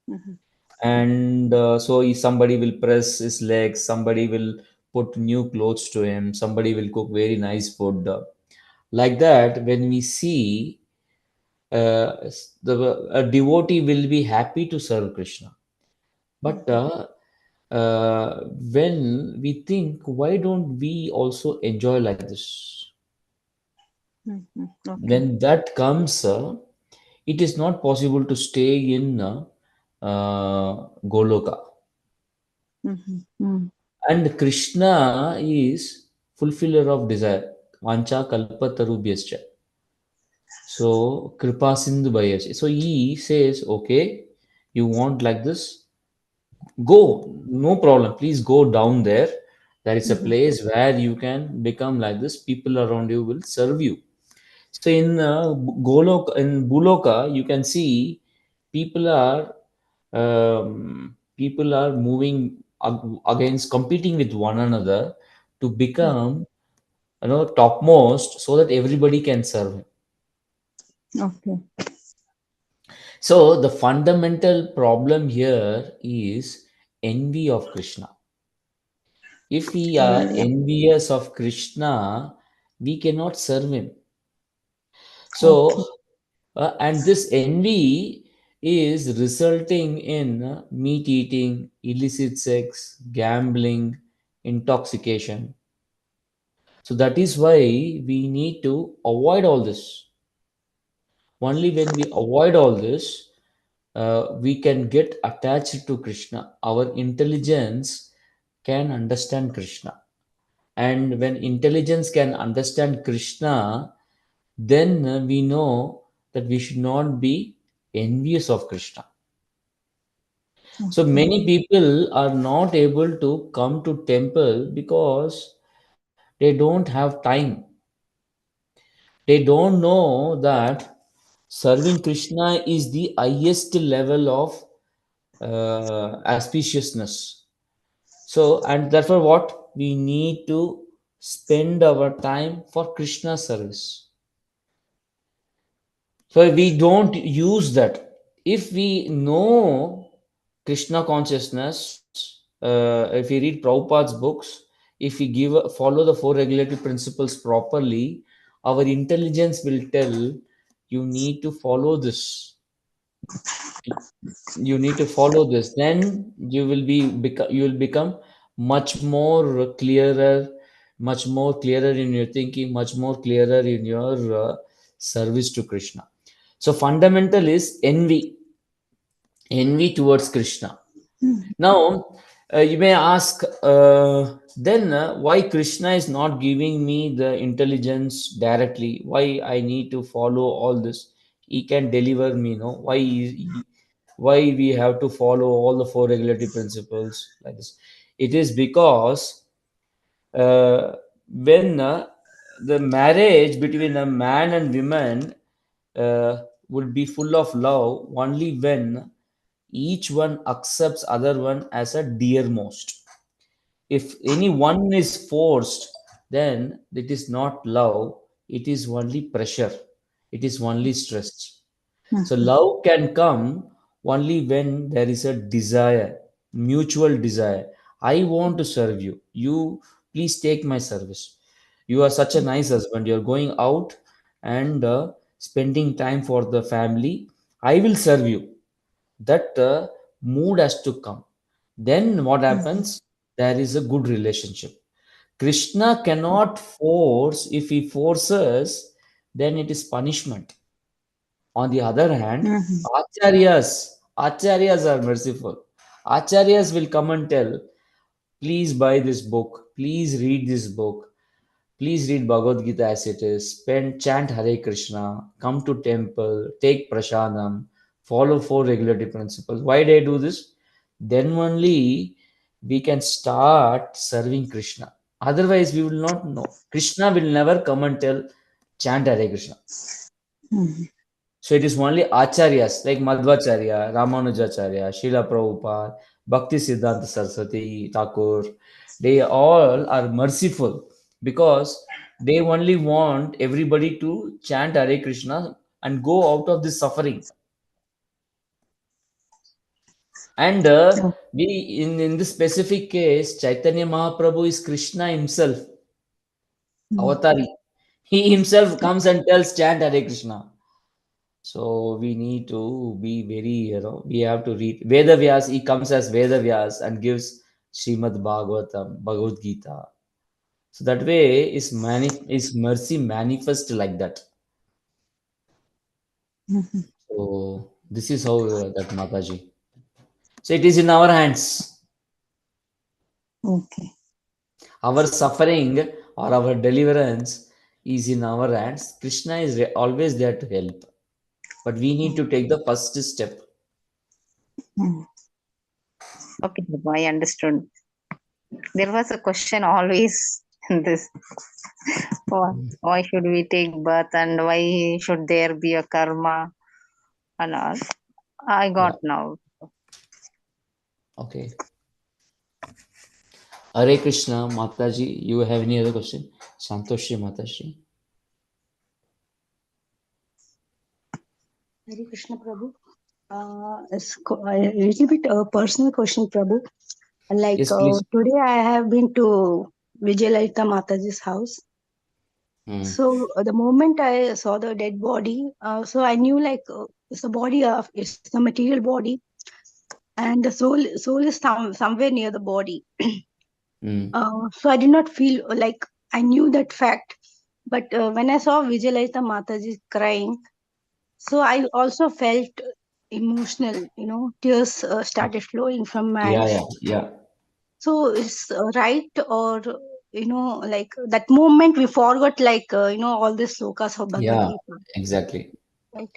Mhm. And so somebody will press his legs, somebody will put new clothes to him, somebody will cook very nice food, like that. When we see a devotee will be happy to serve Krishna, but when we think, why don't we also enjoy like this? Mhm. Okay. When that comes, it is not possible to stay in Goloka. Mhm. Mm. And Krishna is fulfiller of desire. Vancha kalpa tarubhyascha. So kripa sindhu bhayasya. So he says, okay, you want like this? Go, no problem. Please go down there. There is a Mhm. place where you can become like this. People around you will serve you. So in Golok, in Buloka, you can see people are people are moving against, competing with one another to become, topmost, so that everybody can serve him. Okay. So the fundamental problem here is envy of Krishna. If we are Mm. envious of Krishna, we cannot serve him. Okay. So, and this envy is resulting in meat eating, illicit sex, gambling, intoxication. So that is why we need to avoid all this. Only when we avoid all this, we can get attached to Krishna. Our intelligence can understand Krishna. And when intelligence can understand Krishna, then we know that we should not be envious of Krishna. So Okay. many people are not able to come to temple because they don't have time. They don't know that serving Krishna is the highest level of auspiciousness. So, and therefore, what we need to spend our time for Krishna service. So, we don't use that. If we know Krishna consciousness, if we read Prabhupada's books, if we follow the four regulatory principles properly, our intelligence will tell you need to follow this. You need to follow this. Then you will become much more clearer, much more clearer in your thinking, much more clearer in your service to Krishna. So fundamental is envy towards Krishna. Mm. Now, you may ask, then why Krishna is not giving me the intelligence directly? Why I need to follow all this? He can deliver me, no? Why we have to follow all the four regulatory principles like this? It is because when the marriage between a man and woman would be full of love only when each one accepts other one as a dearmost. If any one is forced, then it is not love, it is only pressure, it is only stress. So Mhm. love can come only when there is a desire, mutual desire. I want to serve you. You please take my service. You are such a nice husband. You're going out and spending time for the family. I will serve you. That mood has to come. Then what Mhm. happens? There is a good relationship. Krishna cannot force. If he forces, then it is punishment. On the other hand, Mhm. acharyas are merciful. Acharyas will come and tell, please buy this book, please read this book, please read Bhagavad Gita as it is, spend, chant Hare Krishna, come to temple, take prasadam, follow four regulatory principles. Why do I do this? Then only we can start serving Krishna. Otherwise, we will not know. Krishna will never come and tell, chant Hare Krishna. Mhm. So it is only acharyas like Madhvacharya, Ramanujacharya, Srila Prabhupada, Bhakti Siddhanta Saraswati, Thakur. They all are merciful because they only want everybody to chant Hare Krishna and go out of this suffering. And Oh. we in this specific case, Chaitanya Mahaprabhu is Krishna himself, Mm. Avatari. He himself comes and tells chant Hare Krishna. So we need to be very, we have to read Veda Vyas. He comes as Veda Vyas and gives Srimad Bhagavatam, Bhagavad Gita. So that way is mercy manifest like that. Mhm. So this is how that Mataji. So it is in our hands. Okay. Our suffering or our deliverance is in our hands. Krishna is always there to help. But we need to take the first step. Mm. Okay, Prabhu, I understood. There was a question always in this. Why should we take birth and why should there be a karma and all? I Yeah. got now. Okay. Hare Krishna, Mataji, you have any other question? Santoshi Mataji. Hare Krishna Prabhu. A little bit personal question, Prabhu. Like Yes, please. today, I have been to Vijayalalita Mataji's house. Hmm. So the moment I saw the dead body, so I knew like it's a body of it's the material body, and the soul is somewhere near the body. Hmm. So I did not feel like I knew that fact. But when I saw Vijayalalita Mataji crying, so I also felt emotional. Tears started flowing from my Yeah, eyes. yeah, yeah. So it's right, or like that moment we forgot, like all these slokas of Bhagavad Yeah, Gita, exactly. right?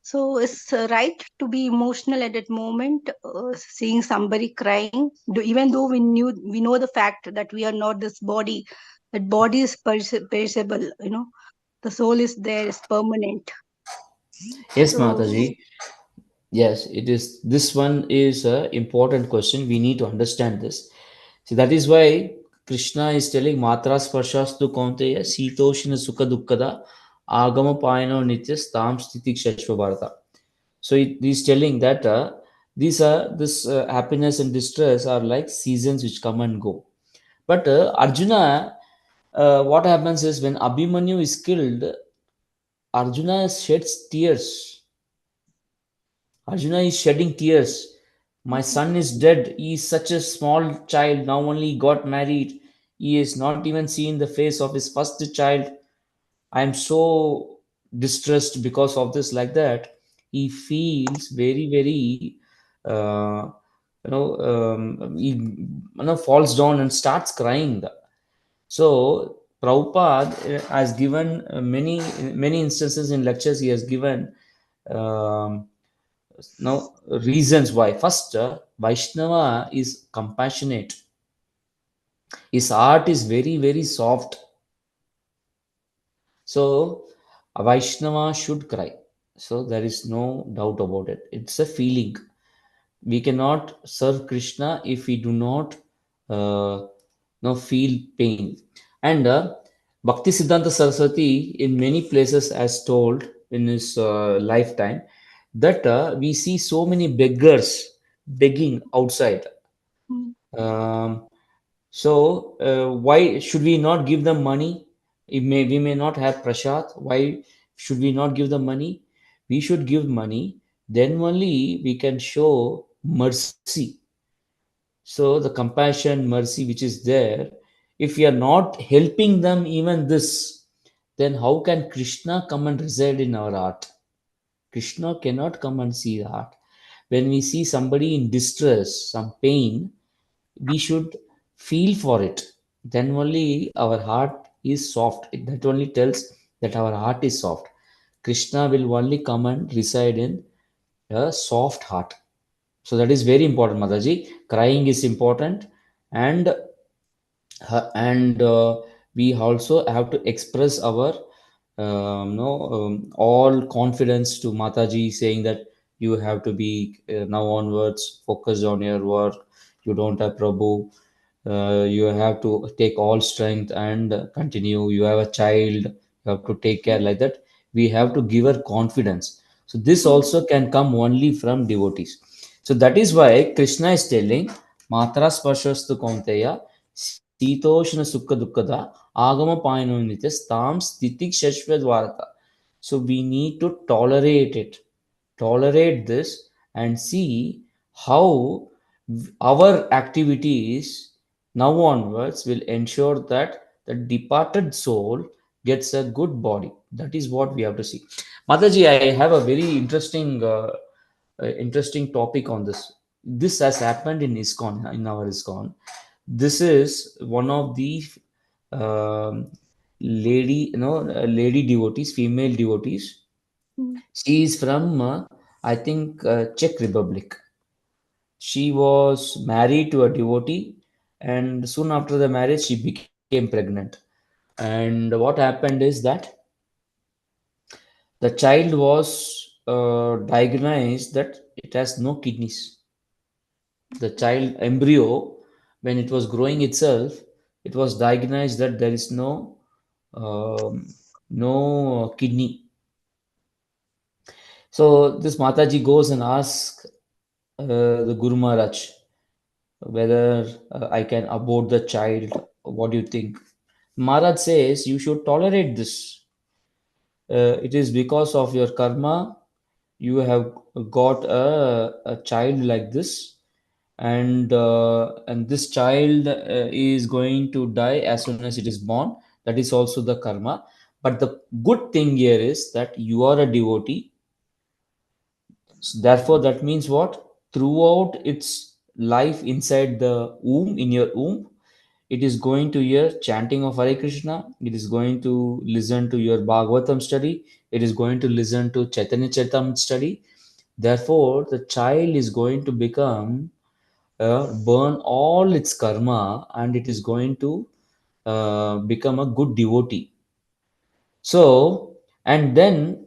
So it's right to be emotional at that moment, seeing somebody crying, even though we know the fact that we are not this body. That body is perishable, the soul is there, is permanent. Yes, So Mataji. Yes, it is. This one is a important question. We need to understand this. So that is why Krishna is telling Matra Sparshas tu Kaunteya Sitoshna Sukha Dukkada Agama Payano Nityas Tam Sthiti Kshashva Bharata. So it is telling that this happiness and distress are like seasons which come and go. But Arjuna, what happens is when Abhimanyu is killed, Arjuna sheds tears. Arjuna is shedding tears. My son is dead. He is such a small child. Now only got married. He is not even seen the face of his first child. I am so distressed because of this, like that. He feels very, very, uh, he falls down and starts crying. So Prabhupada has given many instances in lectures. He has given um, now reasons why. First, Vaishnava is compassionate. His heart is very, very soft. So a Vaishnava should cry. So there is no doubt about it. It's a feeling. We cannot serve Krishna if we do not feel pain. And Bhakti Siddhanta Saraswati in many places has told in his lifetime that we see so many beggars begging outside. mm, Um, so why should we not give them money? We may not have prasad. Why should we not give them money? We should give money. Then only we can show mercy. So the compassion, mercy which is there, if we are not helping them even this, then how can Krishna come and reside in our heart? Krishna cannot come and see the heart. When we see somebody in distress, some pain, we should feel for it. Then only our heart is soft. That only tells that our heart is soft. Krishna will only come and reside in a soft heart. So that is very important, Mataji. Crying is important, and and we also have to express our all confidence to Mataji, saying that you have to be now onwards focused on your work. You don't have Prabhu. You have to take all strength and continue. You have a child. You have to take care, like that. We have to give her confidence. So this mm, also can come only from devotees. So that is why Krishna is telling Matra Sparshas tu Kaunteya Sitoshna Sukha Dukkada Agama Payanonitis Tam Stitik Shashvad. So we need to tolerate it, tolerate this, and see how our activities now onwards will ensure that the departed soul gets a good body. That is what we have to see. Mataji, I have a very interesting topic on this. This has happened in ISKCON, in our ISKCON. This is one of the um, lady devotees, female devotees. mm. She is from, I think, Czech Republic. She was married to a devotee, and soon after the marriage, she became pregnant. And what happened is that the child was diagnosed that it has no kidneys. The child embryo, when it was growing itself, it was diagnosed that there is um, no kidney. So this Mataji goes and asks the Guru Maharaj whether I can abort the child. What do you think? Maharaj says you should tolerate this. It is because of your karma you have got a child like this, and this child is going to die as soon as it is born. That is also the karma. But the good thing here is that you are a devotee. So therefore, that means what? Throughout its life inside the womb, in your womb, it is going to hear chanting of Hare Krishna. It is going to listen to your Bhagavatam study. It is going to listen to Chaitanya Charitamrita study. Therefore, the child is going to become burn all its karma, and it is going to become a good devotee. So, and then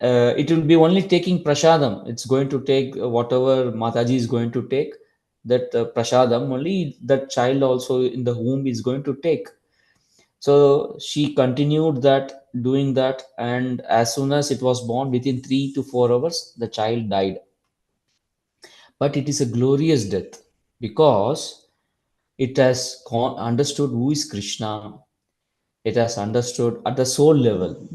it will be only taking prasadam. It's going to take whatever Mataji is going to take, that prasadam, only that child also in the womb is going to take. So she continued that, doing that, and as soon as it was born, within 3 to 4 hours, the child died. But it is a glorious death because it has understood who is Krishna. It has understood at the soul level.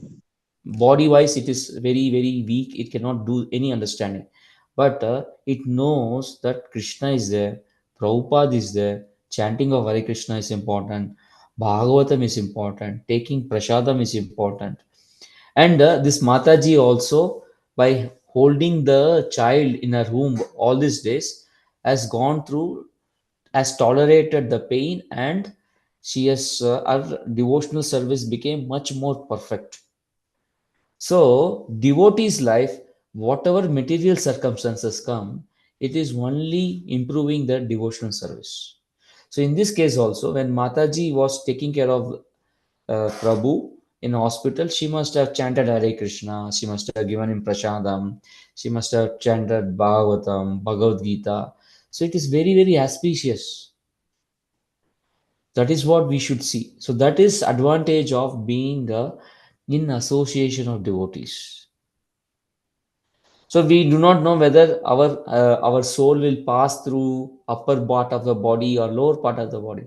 Body wise, it is very, very weak. It cannot do any understanding. But it knows that Krishna is there, Prabhupada is there, chanting of Hare Krishna is important, Bhagavatam is important, taking prasadam is important. And this Mataji also, by holding the child in her womb all these days, has gone through, has tolerated the pain, and she has, her devotional service became much more perfect. So, devotee's life, whatever material circumstances come, it is only improving their devotional service. So, in this case also, when Mataji was taking care of Prabhu in hospital, she must have chanted Hare Krishna, she must have given him prasadam, she must have chanted Bhagavatam, Bhagavad Gita. So, it is very, very auspicious. That is what we should see. So, that is advantage of being in association of devotees. So we do not know whether our soul will pass through upper part of the body or lower part of the body,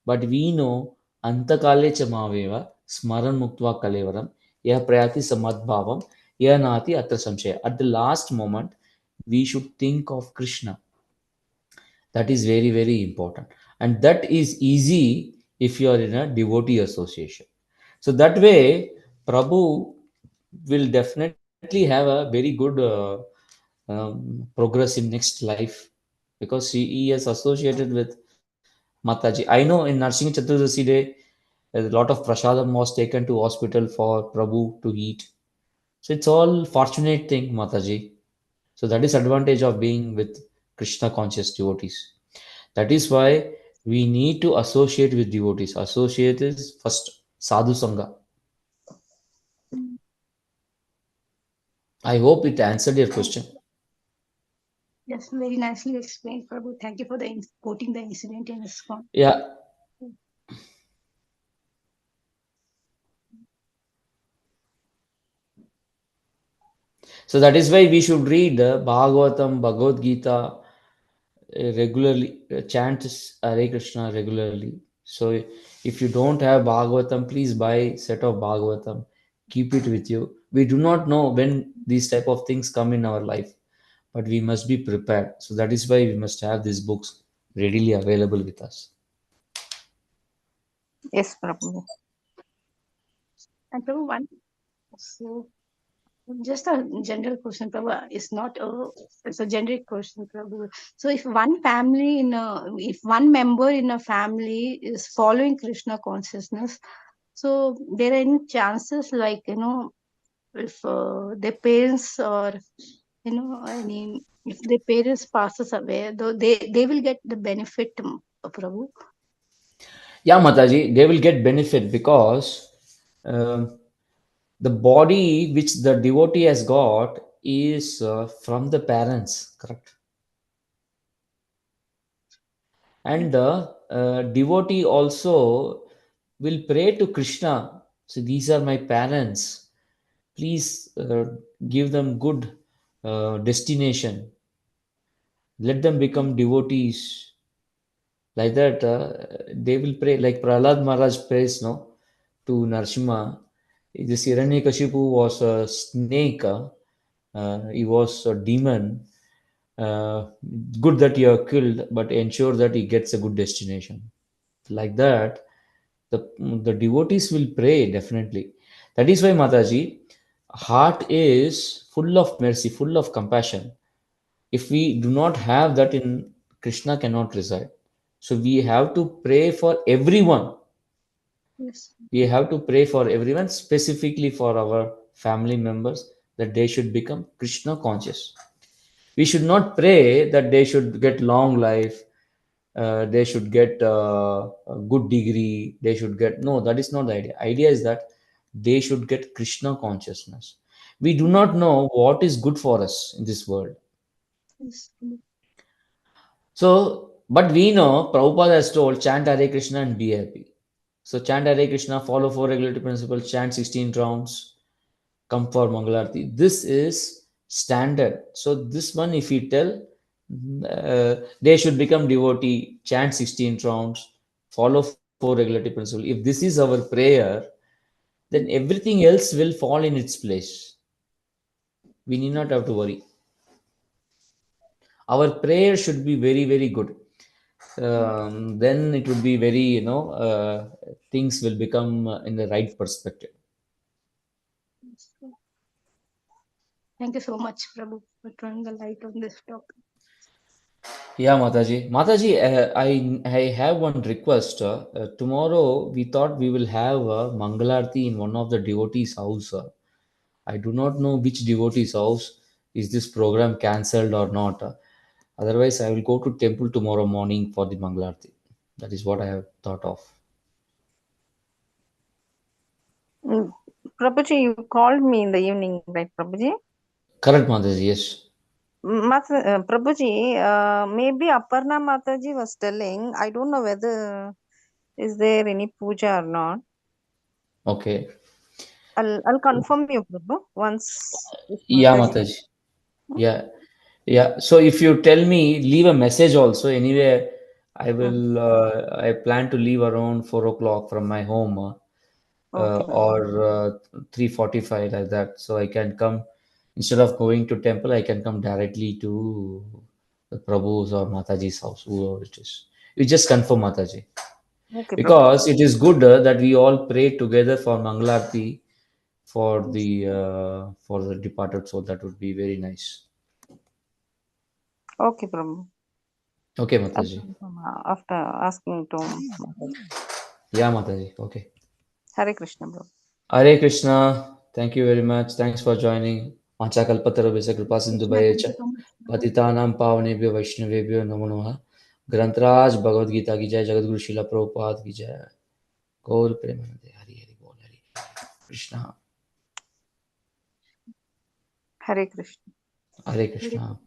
but we know antakale cha maveva smaran muktva kalevaram ya prayati samadbhavam ya nati atra samshaya. At the last moment, we should think of Krishna. That is very, very important, and that is easy if you are in a devotee association. So that way, Prabhu will definitely have a very good progress in next life, because he is associated with Mataji. I know in Narsingh Chaturdashi day, a lot of prasadam was taken to hospital for Prabhu to eat. So it's all fortunate thing, Mataji. So that is advantage of being with Krishna conscious devotees. That is why we need to associate with devotees. Associate is first sadhu sangha. I hope it answered your question. Yes, very nicely explained, Prabhu. Thank you for the quoting the incident in ISKCON. Yeah. So that is why we should read Bhagavatam, Bhagavad Gita regularly, chant Hare Krishna regularly. So if you don't have Bhagavatam, please buy set of Bhagavatam, keep it with you. We do not know when these type of things come in our life, but we must be prepared. So that is why we must have these books readily available with us. Yes, Prabhu. And Prabhu, one so just a general question, Prabhu. It's not a it's a generic question, Prabhu. So if one family if one member in a family is following Krishna consciousness, so there are any chances like if their parents or I mean if their parents passes away, though they will get the benefit, Prabhu. Yeah, Mataji, they will get benefit because the body which the devotee has got is from the parents, correct? And the devotee also will pray to Krishna. So these are my parents. Please give them good destination. Let them become devotees. Like that, they will pray. Like Prahlad Maharaj prays, no, to Narsimha. This Hiranyakashipu was a snake. He was a demon. Uh, Good that you are killed, but ensure that he gets a good destination. Like that, the devotees will pray definitely. That is why, Mataji, heart is full of mercy, full of compassion. If we do not have that in Krishna cannot reside. So we have to pray for everyone. Yes. We have to pray for everyone, specifically for our family members, that they should become Krishna conscious. We should not pray that they should get long life, they should get a good degree, they should get, no, that is not the idea. Idea is that they should get Krishna consciousness. We do not know what is good for us in this world. Yes. So, but we know Prabhupada has told chant Hare Krishna and be happy. So chant Hare Krishna, follow four regulatory principles, chant 16 rounds, come for Mangalarti. This is standard. So this one, if we tell, they should become devotee, chant 16 rounds, follow four regulatory principles. If this is our prayer, then everything else will fall in its place. We need not have to worry. Our prayer should be very, very good. Then it would be very, things will become in the right perspective. Thank you so much, Prabhu, for throwing the light on this topic. Yeah, Mataji. Mataji, I have one request. Tomorrow we thought we will have a Mangalarti in one of the devotees' house. I do not know which devotee's house. Is this program cancelled or not? Otherwise, I will go to temple tomorrow morning for the Mangalarti. That is what I have thought of. Prabhuji, you called me in the evening, right, Prabhuji? Correct, Mataji. Yes. Prabhuji, maybe Aparna Mataji was telling, I don't know whether is there any puja or not. Okay. I'll confirm you, Prabhu, once if Yeah, Mataji. Mataji. Yeah. Yeah. So if you tell me, leave a message also. Anyway, I will. I plan to leave around 4 o'clock from my home, Okay. or 3:45 like that. So I can come instead of going to temple. I can come directly to the Prabhu's or Mataji's house, whoever it is. You just confirm, Mataji, Okay, Prabhu. because it is good that we all pray together for Mangalarti for the departed soul. That would be very nice. Okay, Prabhu. Okay, I'll Mataji. confirm after asking to Mataji. Yeah, Mataji. Okay. Hare Krishna, Prabhu. Hare Krishna. Thank you very much. Thanks for joining. Vancha kalpatarubhasya kripa sindhu Krishna, thank bhayecha. you so much, Prabhu. पतितानां पावनेभ्यो वैष्णवेभ्यो नमो नमः. ग्रंथराज भगवद गीता की जय, जगत गुरु शिला प्रभुपाद की जय. गौर प्रेमानंदे. हरि हरि बोल. Hari Krishna. Hare Krishna. हरे Hare Krishna.